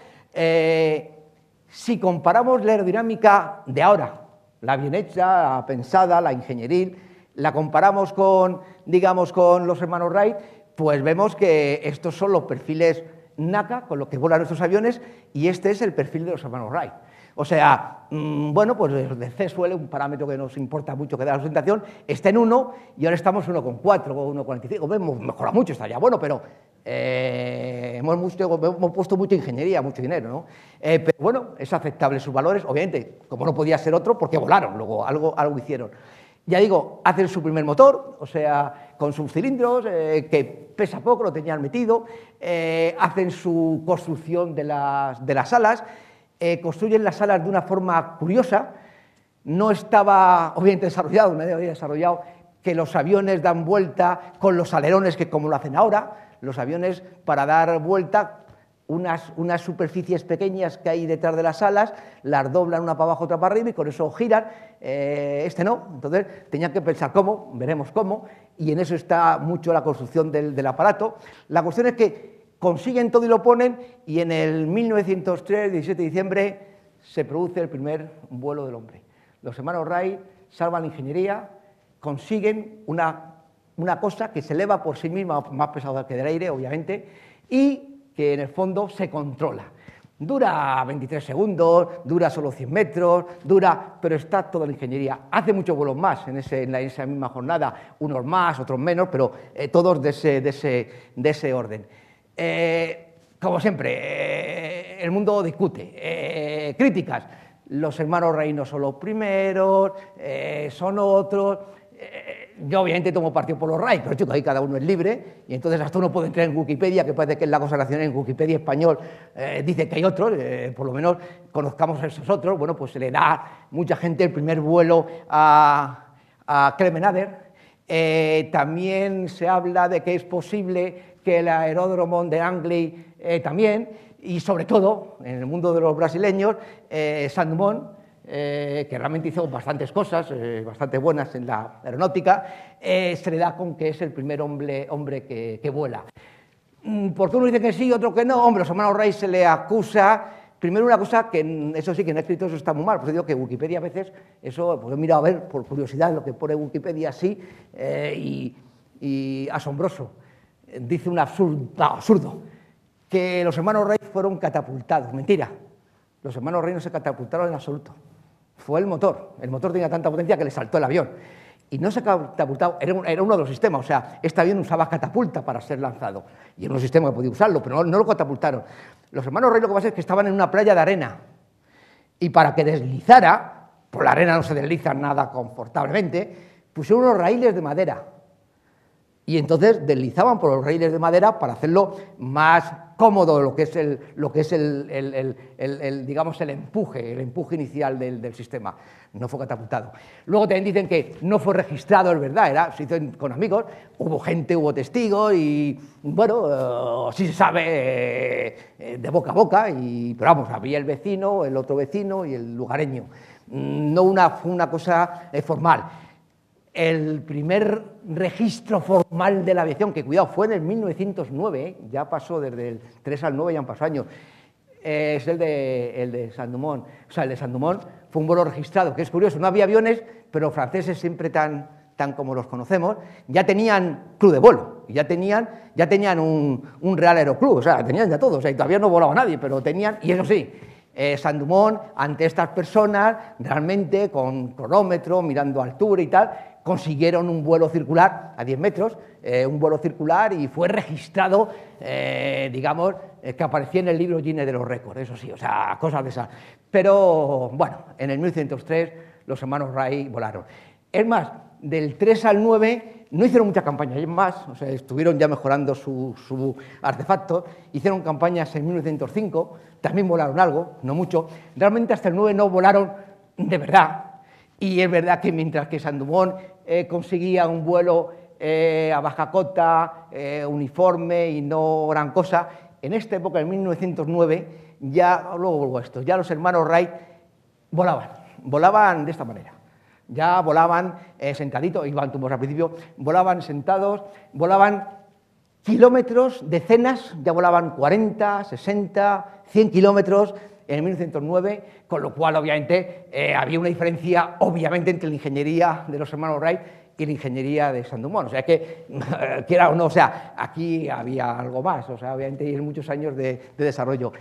Si comparamos la aerodinámica de ahora, la bien hecha, la pensada, la ingenieril, la comparamos con, digamos, con los hermanos Wright, pues vemos que estos son los perfiles NACA con los que vuelan nuestros aviones, y este es el perfil de los hermanos Wright. O sea, bueno, pues el C-suele, un parámetro que nos importa mucho que da la sustentación, está en 1 y ahora estamos en 1,4 o 1,45. Hemos mejorado mucho, está ya bueno, pero hemos puesto mucha ingeniería, mucho dinero, ¿no? Pero bueno, es aceptable sus valores, obviamente, como no podía ser otro, porque volaron, luego algo hicieron. Ya digo, hacen su primer motor, o sea, con sus cilindros, que pesa poco, lo tenían metido, hacen su construcción de las alas, construyen las alas de una forma curiosa. No estaba obviamente desarrollado, nadie había desarrollado que los aviones dan vuelta con los alerones, que como lo hacen ahora. Los aviones, para dar vuelta, unas superficies pequeñas que hay detrás de las alas, las doblan una para abajo, otra para arriba, y con eso giran. Este no, entonces tenían que pensar cómo, veremos cómo, y en eso está mucho la construcción del aparato. La cuestión es que consiguen todo y lo ponen, y en el 1903, 17 de diciembre, se produce el primer vuelo del hombre. Los hermanos Wright salvan la ingeniería, consiguen una cosa que se eleva por sí misma, más pesada que del aire, obviamente, y que en el fondo se controla. Dura 23 segundos, dura solo 100 metros, pero está toda la ingeniería. Hace muchos vuelos más en esa misma jornada, unos más, otros menos, pero todos de ese orden. Como siempre, el mundo discute. Críticas. Los hermanos Wright no son los primeros, son otros. Yo obviamente tomo partido por los Wright, pero chico, ahí cada uno es libre, y entonces hasta uno puede entrar en Wikipedia, que parece que es la cosa nacional, en Wikipedia español dice que hay otros, por lo menos conozcamos a esos otros. Bueno, pues se le da mucha gente el primer vuelo a Kremenader. También se habla de que es posible que el aeródromo de Angley también, y sobre todo, en el mundo de los brasileños, Saint-Dumont, que realmente hizo bastantes cosas, bastante buenas en la aeronáutica, se le da con que es el primer hombre que vuela. Porque uno dice que sí, otro que no. Hombre, los hermanos Wright se le acusa, primero una cosa que, eso sí, que no he escrito, eso está muy mal, por eso digo que Wikipedia a veces, eso, pues he mirado a ver, por curiosidad, lo que pone Wikipedia así, y asombroso. Dice un absurdo, que los hermanos Wright fueron catapultados. Mentira, los hermanos Wright no se catapultaron en absoluto. Fue el motor tenía tanta potencia que le saltó el avión. y no se ha catapultado, era uno de los sistemas, o sea, este avión usaba catapulta para ser lanzado, y era un sistema que podía usarlo, pero no lo catapultaron. Los hermanos Wright lo que pasa es que estaban en una playa de arena, y para que deslizara, por la arena no se desliza nada confortablemente, pusieron unos raíles de madera, y entonces deslizaban por los raíles de madera para hacerlo más cómodo lo que es digamos, el empuje inicial del sistema. No fue catapultado. Luego también dicen que no fue registrado, es verdad, se hizo con amigos, hubo gente, hubo testigos y, bueno, sí se sabe de boca a boca, pero vamos, había el vecino, el otro vecino y el lugareño. No fue una cosa formal. El primer registro formal de la aviación, que cuidado, fue en el 1909, ya pasó desde el 3 al 9, ya han pasado años, es el de Saint-Dumont. O sea, el de Saint-Dumont fue un vuelo registrado, que es curioso, no había aviones, pero los franceses siempre tan como los conocemos, ya tenían club de vuelo, ya tenían un Real Aeroclub, o sea, tenían ya todo, o sea, y todavía no volaba nadie, pero tenían, y eso sí, Saint-Dumont, ante estas personas, realmente con cronómetro, mirando altura y tal, consiguieron un vuelo circular a 10 metros, un vuelo circular, y fue registrado, digamos, que aparecía en el libro Guinness de los récords, eso sí, o sea, cosas de esas. Pero, bueno, en el 1903 los hermanos Wright volaron. Es más, del 3 al 9 no hicieron muchas campañas, más, o sea, estuvieron ya mejorando su artefacto, hicieron campañas en 1905, también volaron algo, no mucho, realmente hasta el 9 no volaron de verdad, y es verdad que mientras que Saint-Dumont conseguía un vuelo a baja cota, uniforme y no gran cosa, en esta época, en 1909, ya, luego vuelvo a esto, ya los hermanos Wright volaban de esta manera. Ya volaban sentaditos, iban tumbos al principio, volaban sentados, volaban kilómetros, decenas, ya volaban 40, 60, 100 kilómetros en 1909, con lo cual, obviamente, había una diferencia, obviamente, entre la ingeniería de los hermanos Wright y la ingeniería de Saint-Dumont. O sea, que, quiera o no, o sea, aquí había algo más, o sea, obviamente, y en muchos años de desarrollo.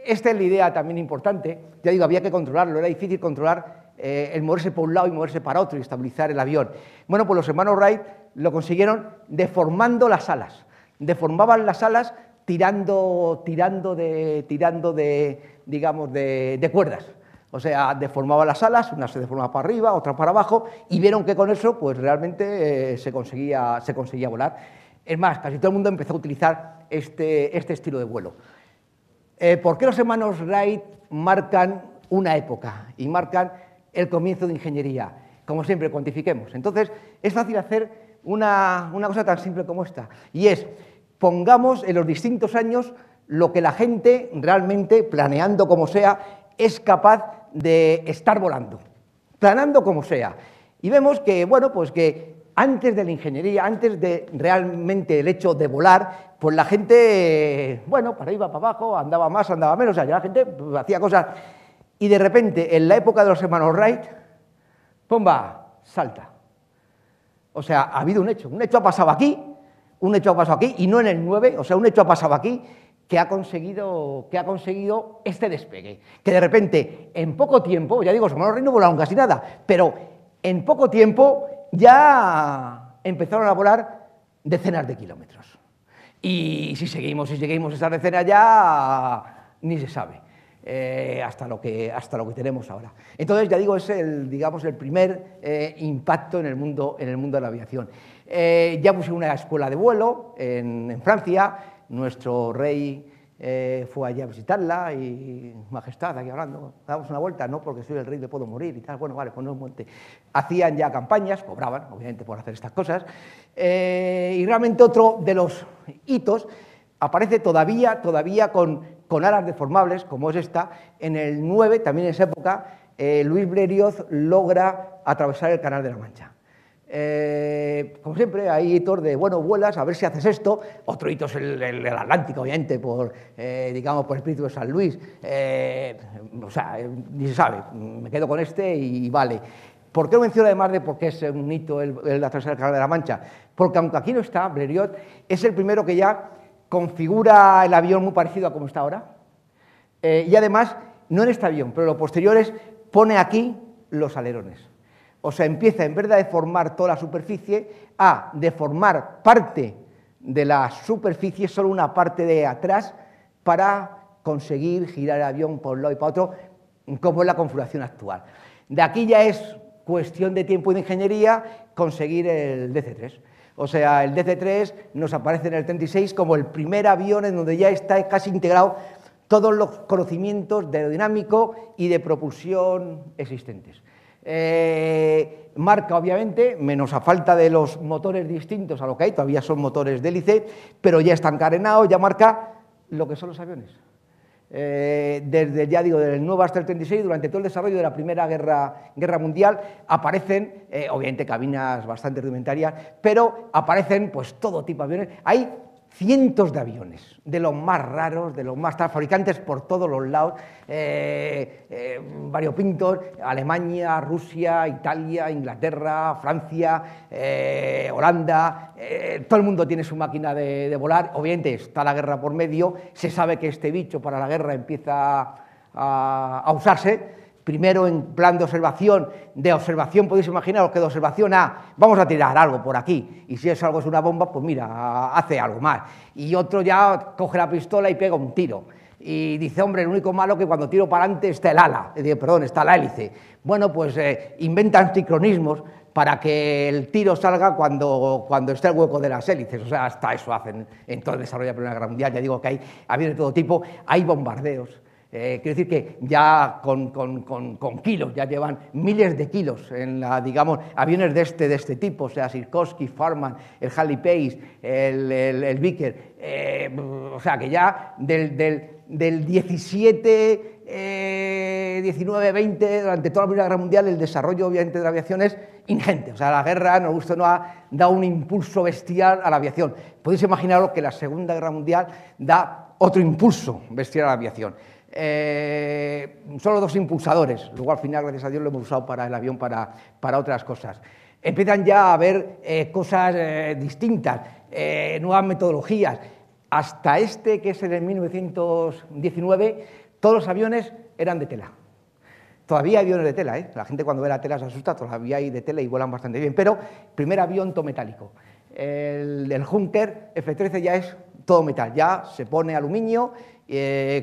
Esta es la idea también importante, ya digo, había que controlarlo, era difícil controlar el moverse por un lado y moverse para otro y estabilizar el avión. Bueno, pues los hermanos Wright lo consiguieron deformando las alas, deformaban las alas tirando de digamos, de cuerdas. O sea, deformaban las alas, una se deformaba para arriba, otra para abajo, y vieron que con eso pues realmente se conseguía volar. Es más, casi todo el mundo empezó a utilizar este estilo de vuelo. ¿Por qué los hermanos Wright marcan una época y marcan el comienzo de ingeniería? Como siempre, cuantifiquemos. Entonces, es fácil hacer una cosa tan simple como esta, y es, pongamos en los distintos años lo que la gente realmente, planeando como sea, es capaz de estar volando, planeando como sea. Y vemos que, bueno, pues que antes de la ingeniería, antes de realmente el hecho de volar, pues la gente, bueno, para arriba, para abajo, andaba más, andaba menos, o sea, la gente pues, hacía cosas. Y de repente, en la época de los hermanos Wright, ¡pumba!, salta. O sea, ha habido un hecho ha pasado aquí, y no en el 9, o sea, un hecho ha pasado aquí que ha conseguido este despegue. Que de repente, en poco tiempo, ya digo, los hermanos Wright no volaron casi nada, pero en poco tiempo ya empezaron a volar decenas de kilómetros. Y si seguimos esas decenas ya ni se sabe, hasta lo que tenemos ahora. Entonces, ya digo, es digamos, el primer impacto en el mundo de la aviación. Ya puse una escuela de vuelo en Francia, nuestro rey fue allí a visitarla y, majestad, aquí hablando, damos una vuelta, no porque soy el rey le puedo morir y tal, bueno, vale, pues no monte. Hacían ya campañas, cobraban, obviamente, por hacer estas cosas, y realmente otro de los hitos aparece todavía con alas deformables, como es esta. En el 9, también en esa época, Luis Blériot logra atravesar el Canal de la Mancha. Como siempre, hay hitos de, bueno, vuelas, a ver si haces esto. Otro hito es el Atlántico, obviamente, digamos, por el espíritu de San Luis. O sea, ni se sabe, me quedo con este y vale. ¿Por qué lo menciono además de por qué es un hito el atravesar el Canal de la Mancha? Porque aunque aquí no está, Blériot es el primero que ya configura el avión muy parecido a como está ahora. Y además, no en este avión, pero en los posteriores, pone aquí los alerones. O sea, empieza, en vez de deformar toda la superficie, a deformar parte de la superficie, solo una parte de atrás, para conseguir girar el avión por un lado y para otro, como es la configuración actual. De aquí ya es cuestión de tiempo y de ingeniería conseguir el DC-3. O sea, el DC-3 nos aparece en el 36 como el primer avión en donde ya está casi integrado todos los conocimientos de aerodinámico y de propulsión existentes. Marca, obviamente, menos a falta de los motores distintos a lo que hay, todavía son motores de hélice, pero ya están carenados, ya marca lo que son los aviones. Desde, ya digo, desde el 9 hasta el 36, durante todo el desarrollo de la Primera Guerra Mundial, aparecen, obviamente, cabinas bastante rudimentarias, pero aparecen pues todo tipo de aviones. Hay cientos de aviones, de los más raros, de los más fabricantes por todos los lados, variopintos, Alemania, Rusia, Italia, Inglaterra, Francia, Holanda, todo el mundo tiene su máquina de volar. Obviamente está la guerra por medio, se sabe que este bicho para la guerra empieza a usarse. Primero en plan de observación, podéis imaginaros que de observación vamos a tirar algo por aquí, y si eso algo es una bomba, pues mira, hace algo más. Y otro ya coge la pistola y pega un tiro. Y dice, hombre, el único malo es que cuando tiro para adelante está el ala, está la hélice. Bueno, pues inventan anticronismos para que el tiro salga cuando está el hueco de las hélices. O sea, hasta eso hacen en todo el desarrollo de la Primera Guerra Mundial. Ya digo que hay aviones de todo tipo, hay bombardeos. Quiero decir que ya con kilos, ya llevan miles de kilos en digamos, aviones de este tipo, o sea, Sikorsky, Farman, el Halley Pace, el Vickers, o sea, que ya del 17, 19, 20, durante toda la Primera Guerra Mundial, el desarrollo, obviamente, de la aviación es ingente. O sea, la guerra, nos gusta o no, ha dado un impulso bestial a la aviación. Podéis imaginaros que la Segunda Guerra Mundial da otro impulso bestial a la aviación. Solo dos impulsadores, luego al final, gracias a Dios, lo hemos usado para el avión, para otras cosas. Empiezan ya a haber cosas distintas, nuevas metodologías. Hasta que es en el 1919, todos los aviones eran de tela. Todavía hay aviones de tela, la gente cuando ve la tela se asusta, todavía hay de tela y vuelan bastante bien, pero primer avión todo metálico. El Junker F-13 ya es todo metal, ya se pone aluminio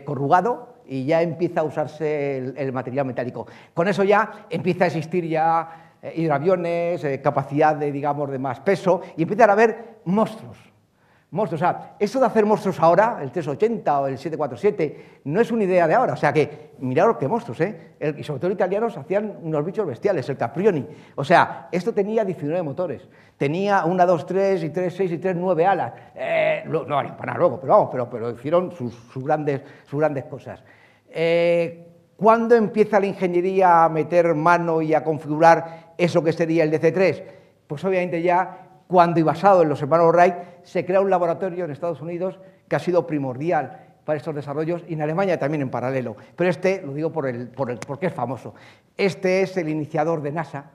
corrugado, y ya empieza a usarse el material metálico. Con eso ya empieza a existir ya hidroaviones, capacidad digamos, de más peso, y empiezan a haber monstruos. O sea, eso de hacer monstruos ahora, el 380 o el 747, no es una idea de ahora. O sea que, miraros qué monstruos, y sobre todo los italianos hacían unos bichos bestiales, el Caprioni. O sea, esto tenía 19 motores. Tenía 1, 2, 3 y 3, 6 y 3, 9 alas. No valían para nada luego, pero vamos, pero hicieron sus grandes cosas. ¿Cuándo empieza la ingeniería a meter mano y a configurar eso que sería el DC-3? Pues obviamente ya cuando, y basado en los hermanos Wright, se crea un laboratorio en Estados Unidos que ha sido primordial para estos desarrollos, y en Alemania también en paralelo. Pero lo digo porque es famoso. Este es el iniciador de NASA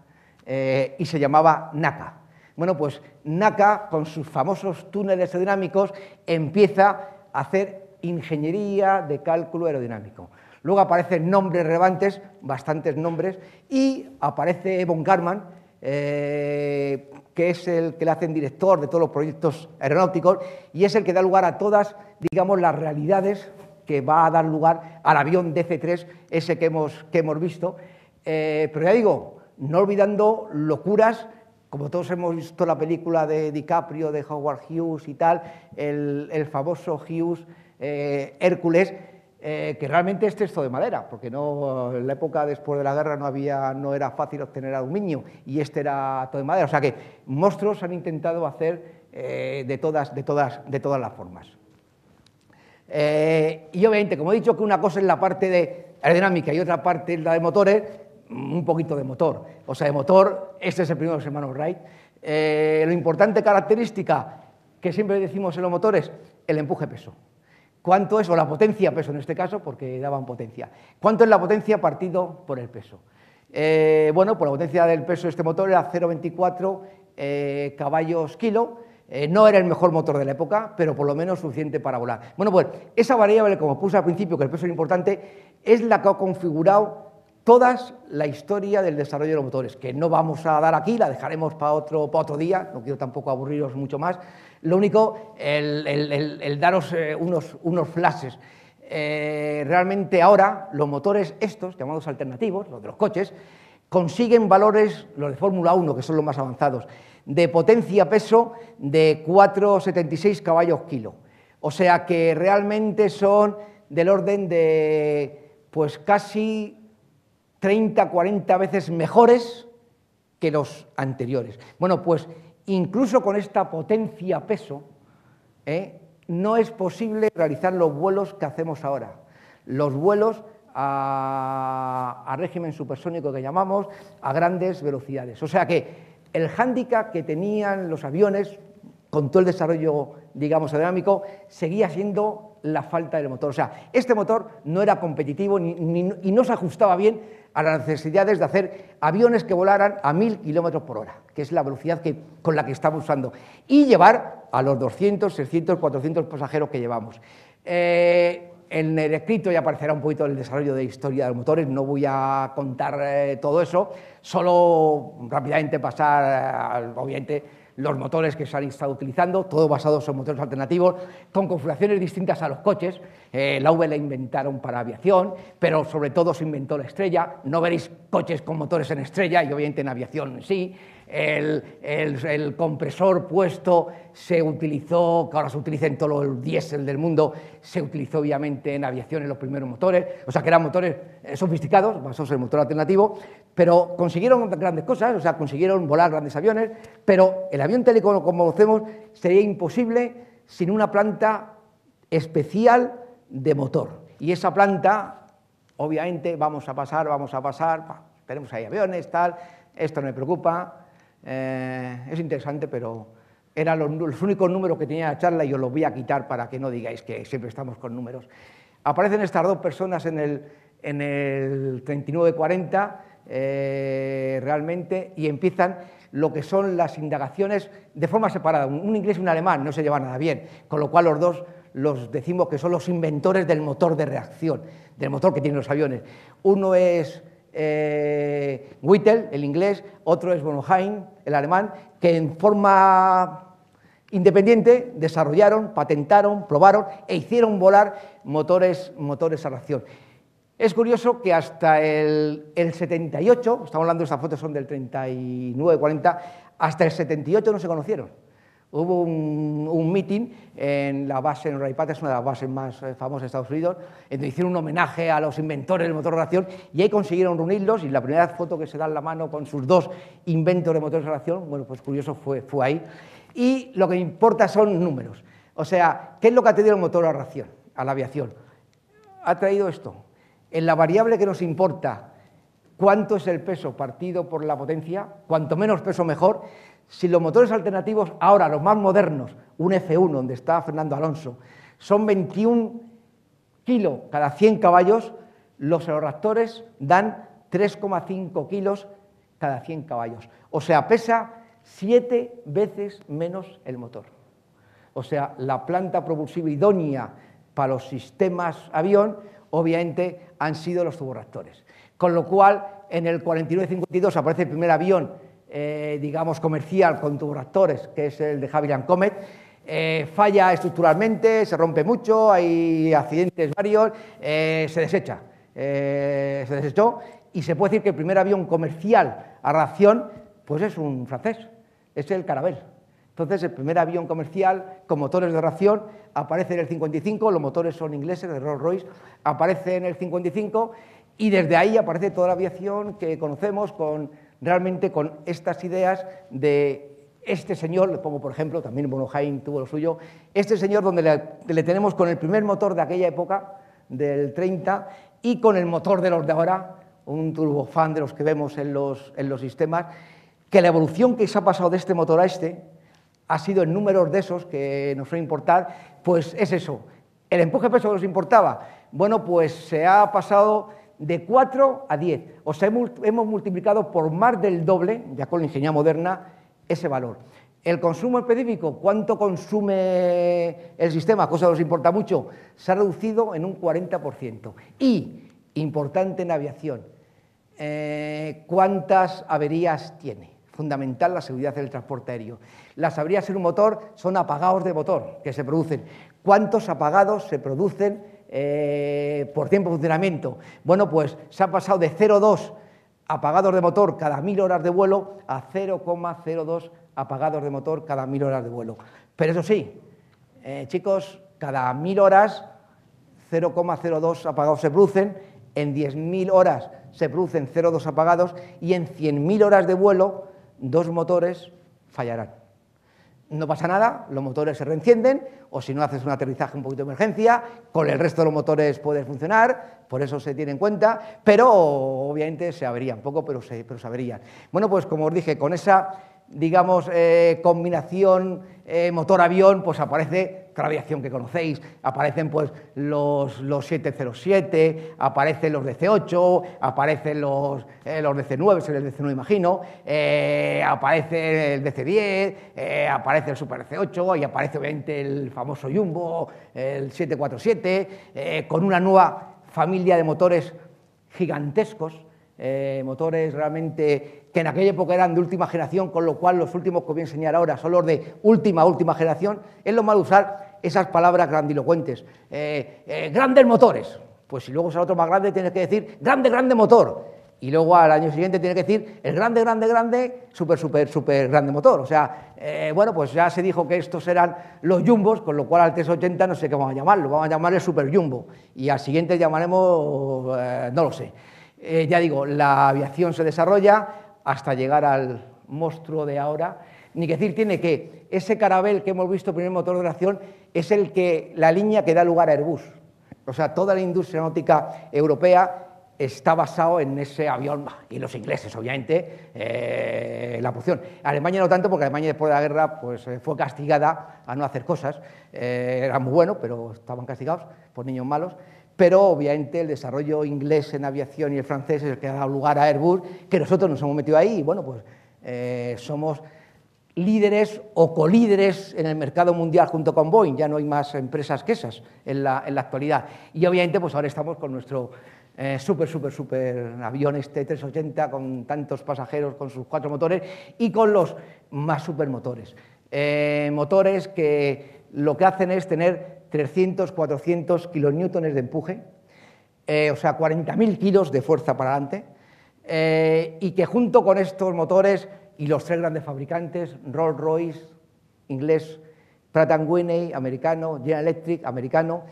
y se llamaba NACA. Bueno, pues NACA, con sus famosos túneles aerodinámicos, empieza a hacer ingeniería de cálculo aerodinámico. Luego aparecen nombres relevantes, bastantes nombres, y aparece von Karman, que es el que le hacen director de todos los proyectos aeronáuticos, y es el que da lugar a todas, digamos, las realidades que va a dar lugar al avión DC-3, ese que hemos visto. Pero ya digo, no olvidando locuras, como todos hemos visto la película de DiCaprio, de Howard Hughes y tal, el famoso Hughes Hércules, que realmente es todo de madera, porque en la época después de la guerra no era fácil obtener aluminio, y era todo de madera. O sea que monstruos han intentado hacer de todas las formas. Y obviamente, como he dicho, que una cosa es la parte de aerodinámica y otra parte es la de motores, un poquito de motor. O sea, de motor, este es el primero de los hermanos Wright. Lo importante característica que siempre decimos en los motores, el empuje-peso. ¿Cuánto es? O la potencia-peso en este caso, porque daban potencia. ¿Cuánto es la potencia partido por el peso? Bueno, pues la potencia del peso de este motor era 0,24 caballos kilo. No era el mejor motor de la época, pero por lo menos suficiente para volar. Bueno, pues esa variable, como puse al principio, que el peso es importante, es la que ha configurado toda la historia del desarrollo de los motores, que no vamos a dar aquí, la dejaremos para otro día, no quiero tampoco aburriros mucho más. Lo único, el daros unos flashes. Realmente ahora los motores estos, llamados alternativos, los de los coches, consiguen valores, los de Fórmula 1, que son los más avanzados, de potencia-peso de 4,76 caballos-kilo. O sea que realmente son del orden de, pues casi 30, 40 veces mejores que los anteriores. Bueno, pues incluso con esta potencia-peso, no es posible realizar los vuelos que hacemos ahora. Los vuelos a régimen supersónico que llamamos, a grandes velocidades. O sea que el hándicap que tenían los aviones con todo el desarrollo, digamos, aerodinámico, seguía siendo la falta del motor. O sea, este motor no era competitivo y no se ajustaba bien a las necesidades de hacer aviones que volaran a 1000 kilómetros por hora, que es la velocidad con la que estamos usando, y llevar a los 200, 600, 400 pasajeros que llevamos. En el escrito ya aparecerá un poquito el desarrollo de historia de los motores, no voy a contar todo eso, solo rápidamente pasar, obviamente, los motores que se han estado utilizando, todos basados en motores alternativos, con configuraciones distintas a los coches. La V la inventaron para aviación, pero sobre todo se inventó la Estrella. No veréis coches con motores en Estrella, y obviamente en aviación sí. El compresor puesto se utilizó, que ahora se utiliza en todo el diésel del mundo, se utilizó obviamente en aviación en los primeros motores, o sea que eran motores sofisticados, basados en motor alternativo, pero consiguieron grandes cosas, o sea, consiguieron volar grandes aviones, pero el avión técnico como lo conocemos sería imposible sin una planta especial de motor. Y esa planta, obviamente, vamos a pasar, tenemos ahí aviones, tal, esto no me preocupa. Es interesante, pero eran los únicos números que tenía la charla y os los voy a quitar para que no digáis que siempre estamos con números. Aparecen estas dos personas en el 3940 realmente, y empiezan lo que son las indagaciones de forma separada. Un inglés y un alemán no se llevan nada bien, con lo cual los dos los decimos que son los inventores del motor de reacción, del motor que tienen los aviones. Uno es Whittle, el inglés, otro es von Heim, el alemán, que en forma independiente desarrollaron, patentaron, probaron e hicieron volar motores a reacción. Es curioso que hasta el 78, estamos hablando de estas fotos son del 39-40, hasta el 78 no se conocieron. Hubo un meeting en la base en Wright Patterson, una de las bases más famosas de Estados Unidos, en donde hicieron un homenaje a los inventores del motor de reacción, y ahí consiguieron reunirlos, y la primera foto que se da en la mano con sus dos inventos de motores de reacción, bueno, pues curioso fue ahí. Y lo que importa son números. O sea, ¿qué es lo que ha traído el motor a reacción, a la aviación? Ha traído esto. En la variable que nos importa, cuánto es el peso partido por la potencia, cuanto menos peso mejor. Si los motores alternativos, ahora los más modernos, un F1, donde está Fernando Alonso, son 21 kilos cada 100 caballos, los aeroreactores dan 3,5 kilos cada 100 caballos. O sea, pesa 7 veces menos el motor. O sea, la planta propulsiva idónea para los sistemas avión, obviamente, han sido los turborreactores. Con lo cual, en el 49-52 aparece el primer avión digamos, comercial con turborreactores, que es el de Havilland Comet. Falla estructuralmente, se rompe mucho, hay accidentes varios, se desecha. Se desechó, y se puede decir que el primer avión comercial a reacción pues es un francés, es el Caravelle. Entonces, el primer avión comercial con motores de reacción aparece en el 55, los motores son ingleses, de Rolls-Royce, aparece en el 55, y desde ahí aparece toda la aviación que conocemos realmente con estas ideas de este señor, como por ejemplo, también von Heim tuvo lo suyo, este señor donde le tenemos con el primer motor de aquella época, del 30, y con el motor de los de ahora, un turbofan de los que vemos en los sistemas, que la evolución que se ha pasado de este motor a este ha sido en números de esos que nos suele importar, pues es eso. El empuje peso que nos importaba, bueno, pues se ha pasado de 4 a 10, o sea, hemos multiplicado por más del doble, ya con la ingeniería moderna, ese valor. El consumo específico, ¿cuánto consume el sistema? Cosa que nos importa mucho, se ha reducido en un 40%. Y, importante en aviación, ¿Cuántas averías tiene? Fundamental la seguridad del transporte aéreo. Las averías en un motor son apagados de motor que se producen. ¿Cuántos apagados se producen por tiempo de funcionamiento? Bueno, pues se ha pasado de 0,2 apagados de motor cada 1000 horas de vuelo a 0,02 apagados de motor cada 1000 horas de vuelo. Pero eso sí, chicos, cada 1000 horas 0,02 apagados se producen, en 10.000 horas se producen 0,2 apagados y en 100.000 horas de vuelo 2 motores fallarán. No pasa nada, los motores se reencienden, o si no haces un aterrizaje un poquito de emergencia, con el resto de los motores puedes funcionar, por eso se tiene en cuenta, pero obviamente se averían poco, pero se averían. Bueno, pues como os dije, con esa, digamos, combinación motor-avión, pues aparece la aviación que conocéis, aparecen pues los 707, aparecen los DC-8, aparecen los DC-9, es el DC-9 imagino, aparece el DC-10, aparece el Super DC-8 y aparece obviamente el famoso Jumbo, el 747, con una nueva familia de motores gigantescos, motores realmente que en aquella época eran de última generación, con lo cual los últimos que voy a enseñar ahora son los de última generación. Es lo malo usar esas palabras grandilocuentes. Grandes motores, pues si luego es el otro más grande tienes que decir grande motor, y luego al año siguiente tienes que decir el grande, super grande motor. O sea, bueno, pues ya se dijo que estos eran los jumbos, con lo cual al 380 no sé qué vamos a llamarlo, vamos a llamar el super jumbo, y al siguiente llamaremos, no lo sé. Ya digo, la aviación se desarrolla hasta llegar al monstruo de ahora. Ni que decir tiene que ese Caravelle que hemos visto, primer motor de reacción, es la línea que da lugar a Airbus. O sea, toda la industria náutica europea está basado en ese avión, y los ingleses, obviamente, la opción. Alemania no tanto, porque Alemania después de la guerra pues, fue castigada a no hacer cosas. Era muy bueno, pero estaban castigados por niños malos. Pero obviamente el desarrollo inglés en aviación y el francés es el que ha dado lugar a Airbus, que nosotros nos hemos metido ahí y bueno, pues somos líderes o colíderes en el mercado mundial junto con Boeing, ya no hay más empresas que esas en la actualidad. Y obviamente pues ahora estamos con nuestro super avión este 380 con tantos pasajeros, con sus 4 motores y con los más supermotores. Motores que lo que hacen es tener 300, 400 kilonewtones de empuje, o sea, 40.000 kilos de fuerza para adelante, y que junto con estos motores y los 3 grandes fabricantes, Rolls-Royce, inglés, Pratt & Whitney, americano, General Electric, americano,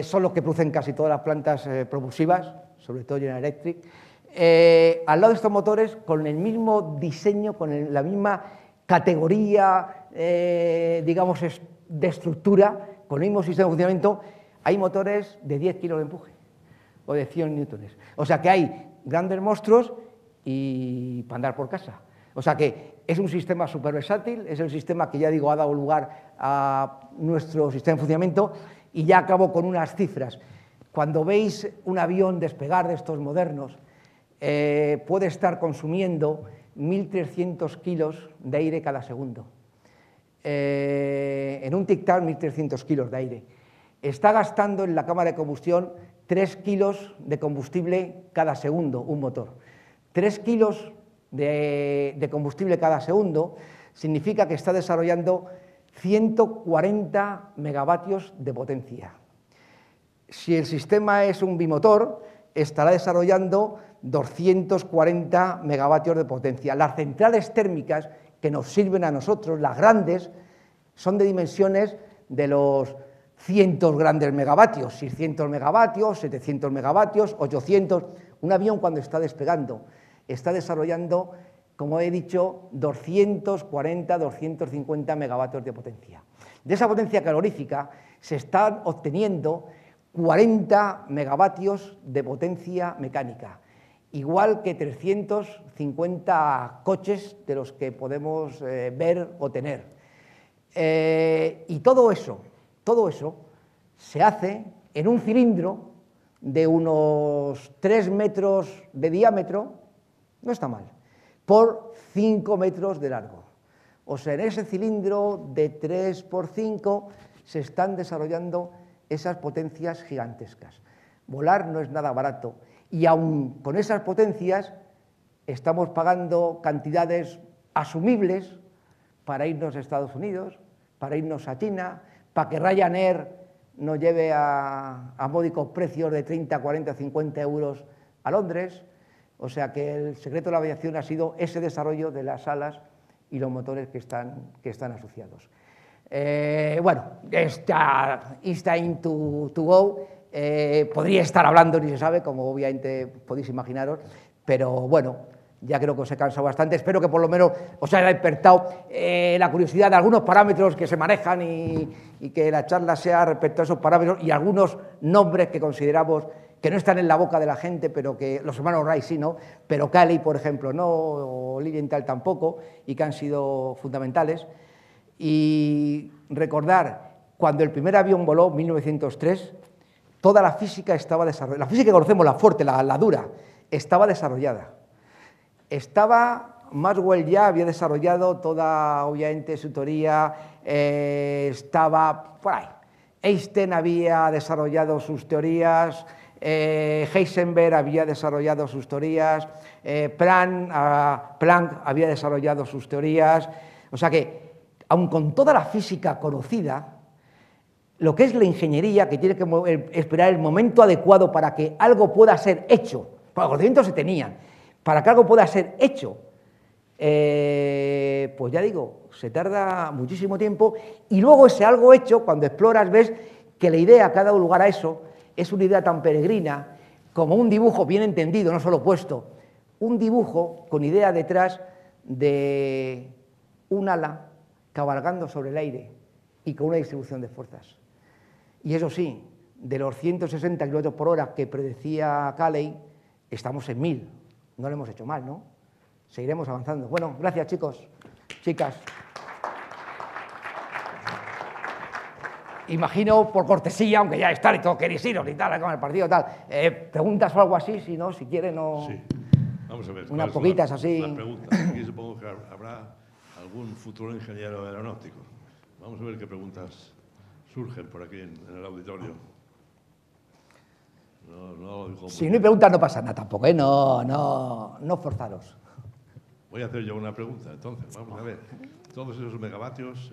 son los que producen casi todas las plantas propulsivas, sobre todo General Electric. Al lado de estos motores, con el mismo diseño, con la misma categoría, digamos, de estructura, con el mismo sistema de funcionamiento, hay motores de 10 kilos de empuje o de 100 newtones. O sea que hay grandes monstruos y para andar por casa. O sea que es un sistema súper versátil, es el sistema que ya digo ha dado lugar a nuestro sistema de funcionamiento. Y ya acabo con unas cifras. Cuando veis un avión despegar de estos modernos, puede estar consumiendo 1.300 kilos de aire cada segundo. En un tic-tac, 1.300 kilos de aire. Está gastando en la cámara de combustión 3 kilos de combustible cada segundo, un motor. 3 kilos de combustible cada segundo significa que está desarrollando 140 megavatios de potencia. Si el sistema es un bimotor, estará desarrollando 240 megavatios de potencia. Las centrales térmicas que nos sirven a nosotros, las grandes, son de dimensiones de los cientos grandes megavatios, 600 megavatios, 700 megavatios, 800. Un avión cuando está despegando está desarrollando, como he dicho, 240, 250 megavatios de potencia. De esa potencia calorífica se están obteniendo 40 megavatios de potencia mecánica, igual que 350 coches de los que podemos ver o tener. Y todo eso se hace en un cilindro de unos 3 metros de diámetro, no está mal, por 5 metros de largo. O sea, en ese cilindro de 3 por 5 se están desarrollando esas potencias gigantescas. Volar no es nada barato Y aun con esas potencias estamos pagando cantidades asumibles para irnos a Estados Unidos, para irnos a China, para que Ryanair nos lleve a módicos precios de 30, 40, 50 euros a Londres. O sea que el secreto de la aviación ha sido ese desarrollo de las alas y los motores que están asociados. Bueno, esta It's Time to Go, podría estar hablando, ni se sabe, como obviamente podéis imaginaros, pero bueno, ya creo que os he cansado bastante. Espero que por lo menos os haya despertado la curiosidad de algunos parámetros que se manejan y que la charla sea respecto a esos parámetros y algunos nombres que consideramos que no están en la boca de la gente, pero que los hermanos Wright sí, ¿no? Pero Cayley, por ejemplo, no, o Lilienthal tampoco, y que han sido fundamentales. Y recordar, cuando el primer avión voló, 1903, toda la física estaba desarrollada. La física que conocemos, la fuerte, la dura, estaba desarrollada. Maxwell ya había desarrollado toda, obviamente, su teoría, estaba por ahí. Einstein había desarrollado sus teorías, Heisenberg había desarrollado sus teorías, Planck había desarrollado sus teorías. O sea que, aun con toda la física conocida, lo que es la ingeniería, que tiene que esperar el momento adecuado para que algo pueda ser hecho, porque los conocimientos se tenían, para que algo pueda ser hecho, pues ya digo, se tarda muchísimo tiempo, y luego ese algo hecho, cuando exploras, ves que la idea que ha dado lugar a eso es una idea tan peregrina como un dibujo bien entendido, no solo puesto, un dibujo con idea detrás de un ala cabalgando sobre el aire y con una distribución de fuerzas. Y eso sí, de los 160 km por hora que predecía Cayley, estamos en 1000. No lo hemos hecho mal, ¿no? Seguiremos avanzando. Bueno, gracias, chicos, chicas. Imagino, por cortesía, aunque ya está y todo queréis iros y tal, con el partido y tal, preguntas o algo así, si no, si quieren, no... Sí, vamos a ver. Unas poquitas así. Las preguntas. Aquí supongo que habrá algún futuro ingeniero aeronáutico. Vamos a ver qué preguntas surgen por aquí en el auditorio. Si no hay preguntas no pasa nada tampoco, ¿eh? No forzaros. Voy a hacer yo una pregunta, entonces, vamos a ver. Todos esos megavatios,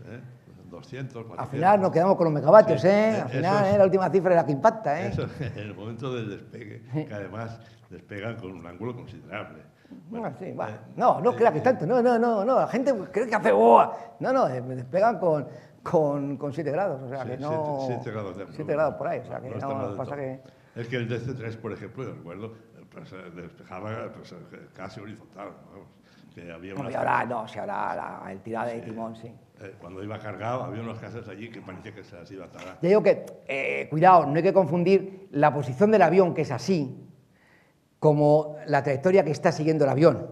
200, 400... Al final nos quedamos con los megavatios, sí, Al final la última cifra es la que impacta, Eso, en el momento del despegue, que además despegan con un ángulo considerable. Bueno, sí, bueno. No creas que tanto, no, la gente cree que hace boa. No, despegan con 7 grados, o sea que no... 7 grados de 7 grados por ahí, o sea que no pasa que... Es que el DC-3, por ejemplo, yo recuerdo, pues, despejaba pues, casi horizontal, vamos, que había unas... Y ahora el tirado de timón, sí. Cuando iba cargado, había unas casas allí que parecía que se las iba a talar. Ya digo que, cuidado, no hay que confundir la posición del avión, que es así, como la trayectoria que está siguiendo el avión.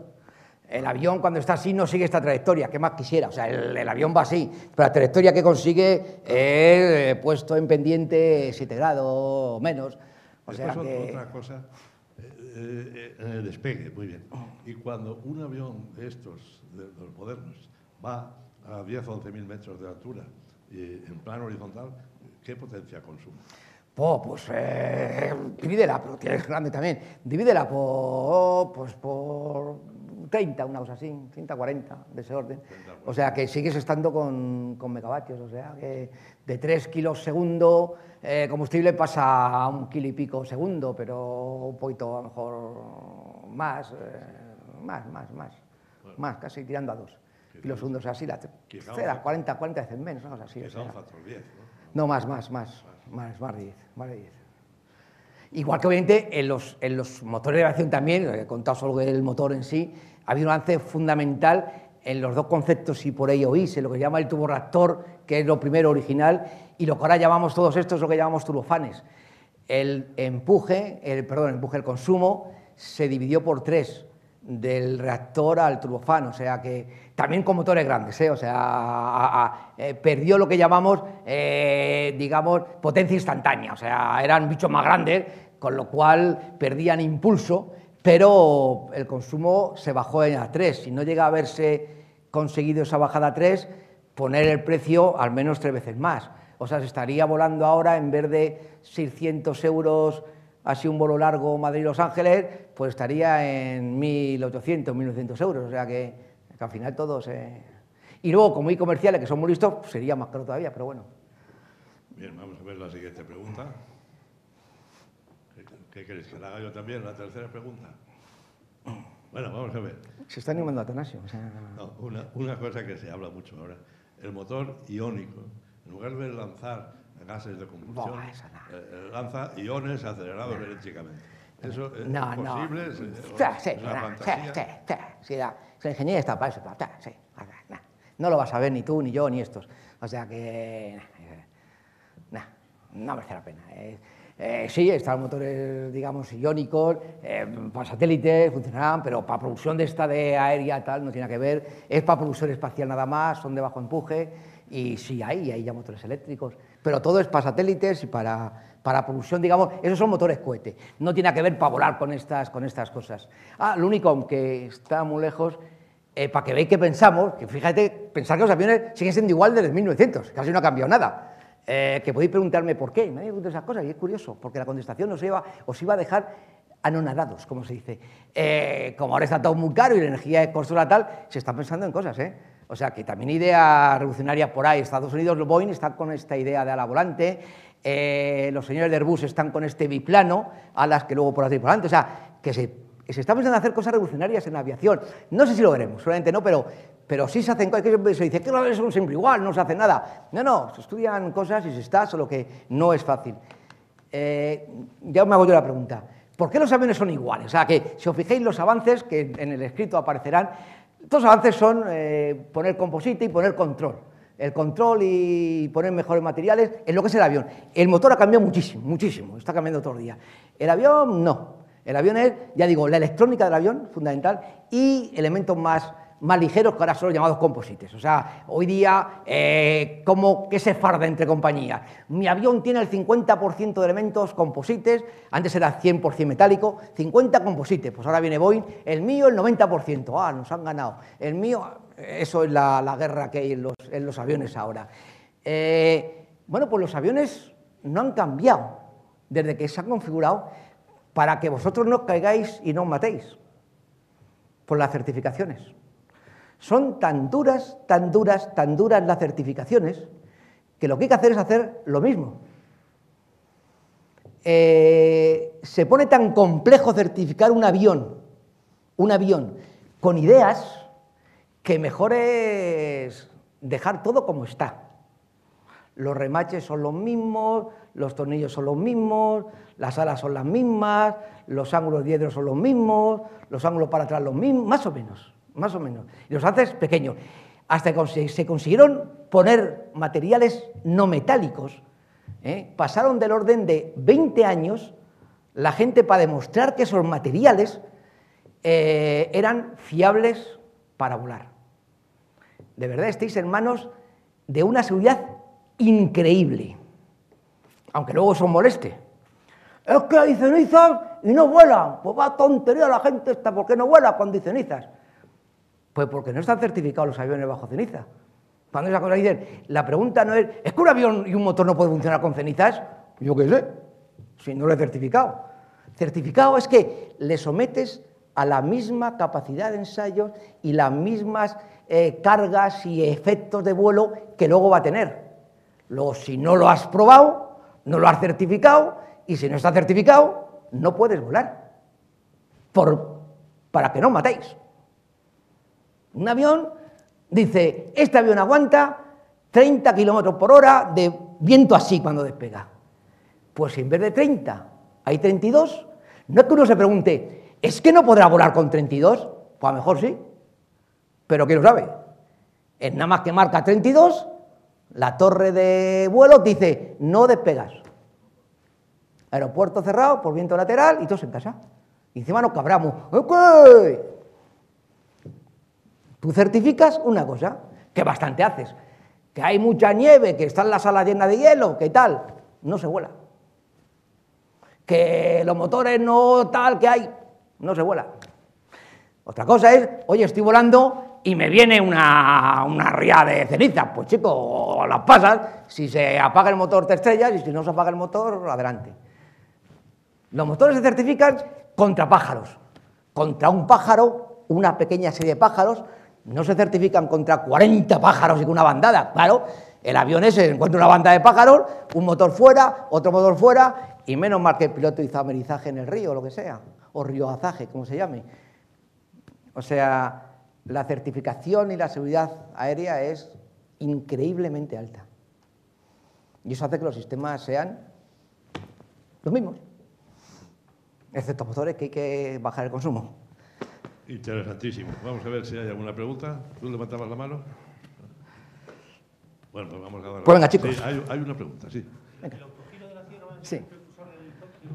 El avión, cuando está así, no sigue esta trayectoria, que más quisiera. O sea, el avión va así, pero la trayectoria que consigue es puesto en pendiente 7 grados o menos. O sea que... Otra cosa, en el despegue, muy bien. Y cuando un avión de estos, de los modernos, va a 10 o 11.000 metros de altura, y en plano horizontal, ¿qué potencia consume? Pues divídela, pero tienes grande también, divídela por 30, una cosa así, 30, 40, de ese orden. O sea que sigues estando con megavatios, o sea que de 3 kilos segundo, combustible pasa a 1 kilo y pico segundo, pero un poquito a lo mejor más, casi tirando a 2 kilos segundos, o sea, así la tercera, 40 veces menos, una cosa así. Quizá un factor 10, ¿no? No, más de 10. Igual que obviamente en los motores de aviación también, he contado solo el motor en sí, había un avance fundamental en los dos conceptos, si por ahí oís, en lo que se llama el turborreactor, que es lo primero original, y lo que ahora llamamos todos estos, lo que llamamos turbofanes. El consumo se dividió por 3, del reactor al turbofán, o sea que también con motores grandes, o sea, perdió lo que llamamos, digamos, potencia instantánea, o sea, eran bichos más grandes, con lo cual perdían impulso, pero el consumo se bajó a 3. Si no llega a haberse conseguido esa bajada a 3, poner el precio al menos 3 veces más. O sea, se estaría volando ahora, en vez de 600 euros así un vuelo largo Madrid-Los Ángeles, pues estaría en 1.800, 1.900 euros, o sea que al final todos... Y luego, como hay comerciales que son muy listos, pues sería más caro todavía, pero bueno. Bien, vamos a ver la siguiente pregunta. ¿Qué queréis? ¿Que la haga yo también, la tercera pregunta? Bueno, vamos a ver. Se está animando a Atanasio. O sea... No, una cosa que se habla mucho ahora, el motor iónico, en lugar de lanzar gases de combustión, lanza iones acelerados eléctricamente. ¿Eso es posible? ¿Es una fantasía? Sí, la ingeniería está para eso. Sí, no lo vas a ver ni tú, ni yo, ni estos. O sea que... no merece la pena. Sí, están motores, digamos, iónicos, para satélites funcionarán, pero para producción de esta de aérea tal no tiene que ver, es para producción espacial nada más, son de bajo empuje, y sí hay ya motores eléctricos, pero todo es para satélites y para producción, digamos, esos son motores cohete, no tiene que ver para volar con estas cosas. Lo único, aunque está muy lejos, para que veáis que pensamos, que fíjate, pensar que los aviones siguen siendo igual desde 1900, casi no ha cambiado nada. Que podéis preguntarme por qué, me pregunto esas cosas y es curioso, porque la contestación os iba a dejar anonadados, como se dice. Como ahora está todo muy caro y la energía costosa tal, se está pensando en cosas, O sea, que también idea revolucionaria por ahí. Estados Unidos, Boeing está con esta idea de ala volante, los señores de Airbus están con este biplano, alas que luego por atrás y por delante, o sea, que se está pensando en hacer cosas revolucionarias en la aviación. No sé si lo veremos, seguramente no, pero sí se hacen cosas, que se dice que los aviones son siempre igual, no se hace nada. No, se estudian cosas y se está, solo que no es fácil. Ya me hago yo la pregunta, ¿por qué los aviones son iguales? O sea, que si os fijéis los avances, que en el escrito aparecerán, todos los avances son poner composite y poner control. El control y poner mejores materiales en lo que es el avión. El motor ha cambiado muchísimo, está cambiando todo el día. El avión, no. El avión es, ya digo, la electrónica del avión, fundamental, y elementos más ligeros que ahora son los llamados composites. O sea, hoy día, ¿qué se farda entre compañías? Mi avión tiene el 50% de elementos composites, antes era 100% metálico, 50 composites, pues ahora viene Boeing, el mío el 90%, nos han ganado. El mío, eso es la guerra que hay en los aviones ahora. Bueno, pues los aviones no han cambiado desde que se han configurado para que vosotros no caigáis y no os matéis por las certificaciones. Son tan duras las certificaciones, que lo que hay que hacer es hacer lo mismo. Se pone tan complejo certificar un avión con ideas, que mejor es dejar todo como está. Los remaches son los mismos, los tornillos son los mismos, las alas son las mismas, los ángulos diedros son los mismos, los ángulos para atrás los mismos, más o menos. Y los haces pequeños. Hasta que se consiguieron poner materiales no metálicos, pasaron del orden de 20 años la gente para demostrar que esos materiales eran fiables para volar. De verdad, estáis en manos de una seguridad increíble, aunque luego os moleste. Es que hay cenizas y no vuelan. Pues va tontería la gente esta, ¿por qué no vuela cuando hay cenizas? Pues porque no están certificados los aviones bajo ceniza. Cuando esas cosas dicen, la pregunta no es que un avión y un motor no puede funcionar con cenizas? Yo qué sé, si no lo he certificado. Certificado es que le sometes a la misma capacidad de ensayos y las mismas cargas y efectos de vuelo que luego va a tener. Luego, si no lo has probado, no lo has certificado, y si no está certificado, no puedes volar. Para que no os matéis. Un avión dice, este avión aguanta 30 kilómetros por hora de viento así cuando despega. Pues si en vez de 30 hay 32, no es que uno se pregunte, ¿es que no podrá volar con 32? Pues a lo mejor sí, pero ¿quién lo sabe? Es nada más que marca 32, la torre de vuelo dice, no despegas. Aeropuerto cerrado por viento lateral y todos en casa. Y encima nos cabramos. ¡Okay! Tú certificas una cosa, que bastante haces. Que hay mucha nieve, que están las salas llenas de hielo, que tal, no se vuela. Que los motores no tal que hay, no se vuela. Otra cosa es, oye, estoy volando y me viene una ría de ceniza. Pues chico, las pasas, si se apaga el motor te estrellas y si no se apaga el motor, adelante. Los motores se certifican contra pájaros. Contra un pájaro, una pequeña serie de pájaros, no se certifican contra 40 pájaros y con una bandada. Claro, el avión ese encuentra una banda de pájaros, un motor fuera, otro motor fuera, y menos mal que el piloto hizo amerizaje en el río o lo que sea, o rioazaje, como se llame. O sea, la certificación y la seguridad aérea es increíblemente alta. Y eso hace que los sistemas sean los mismos, excepto motores que hay que bajar el consumo. Interesantísimo. Vamos a ver si hay alguna pregunta. ¿Tú levantabas la mano? Bueno, pues vamos a dar. Pues venga, chicos. Sí, hay una pregunta, sí. Venga. ¿El autogiro de la Tierra Sí. es precursor del helicóptero?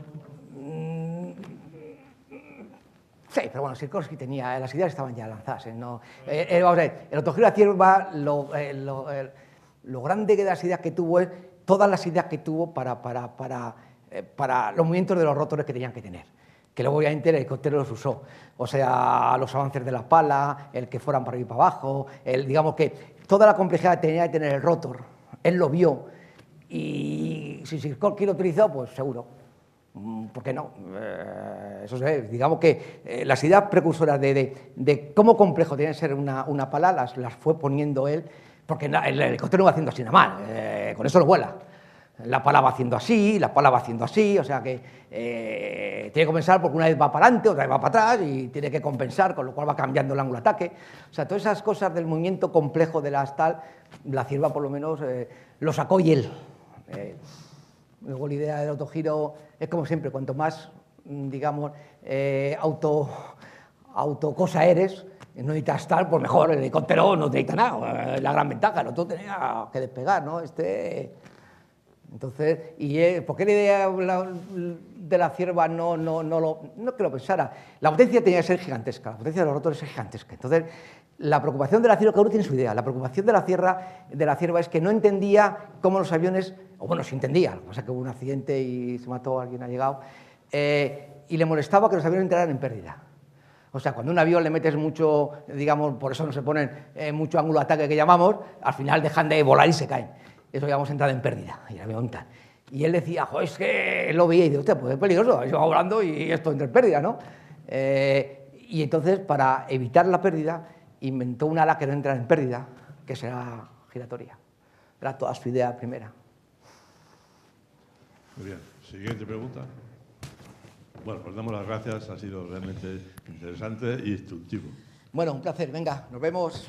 Sí, pero bueno, Sikorsky tenía, las ideas estaban ya lanzadas. Vamos a ver, el autogiro de la Tierra, lo grande de las ideas que tuvo es todas las ideas que tuvo para los movimientos de los rotores que tenían que tener, que luego obviamente el helicóptero los usó. O sea, los avances de la pala, el que fueran para arriba y para abajo, digamos que toda la complejidad que tenía de tener el rotor, él lo vio, y si Sikorsky lo utilizó, pues seguro. ¿Por qué no? Eso se ve. Digamos que las ideas precursoras de cómo complejo tiene que ser una pala las fue poniendo él, porque el helicóptero no va haciendo así nada más, con eso lo vuela. La pala va haciendo así, la pala va haciendo así, o sea que tiene que compensar porque una vez va para adelante, otra vez va para atrás y tiene que compensar, con lo cual va cambiando el ángulo de ataque. O sea, todas esas cosas del movimiento complejo de las tal, la Cierva por lo menos lo sacó y él. Luego la idea del autogiro es como siempre, cuanto más, digamos, autocosa eres, no necesitas tal, pues mejor. El helicóptero no necesita nada, es la gran ventaja, el otro tenía que despegar, ¿no? Entonces, ¿por qué la idea de la Cierva no que lo pensara? La potencia tenía que ser gigantesca, la potencia de los rotores es gigantesca. Entonces, la preocupación de la Cierva, cada uno tiene su idea, la preocupación de la Cierva es que no entendía cómo los aviones, o bueno, sí entendía, lo que pasa es que hubo un accidente y se mató, alguien ha llegado, y le molestaba que los aviones entraran en pérdida. O sea, cuando a un avión le metes mucho, digamos, por eso no se ponen mucho ángulo de ataque que llamamos, al final dejan de volar y se caen. Eso llamamos entrada en pérdida, y el avión tal. Y él decía, jo, es que él lo veía y dice, hostia, pues es peligroso, yo va volando y esto entra en pérdida, ¿no? Y entonces, para evitar la pérdida, inventó un ala que no entra en pérdida, que será giratoria. Era toda su idea primera. Muy bien. Siguiente pregunta. Bueno, pues damos las gracias, ha sido realmente interesante y instructivo. Bueno, un placer, venga, nos vemos.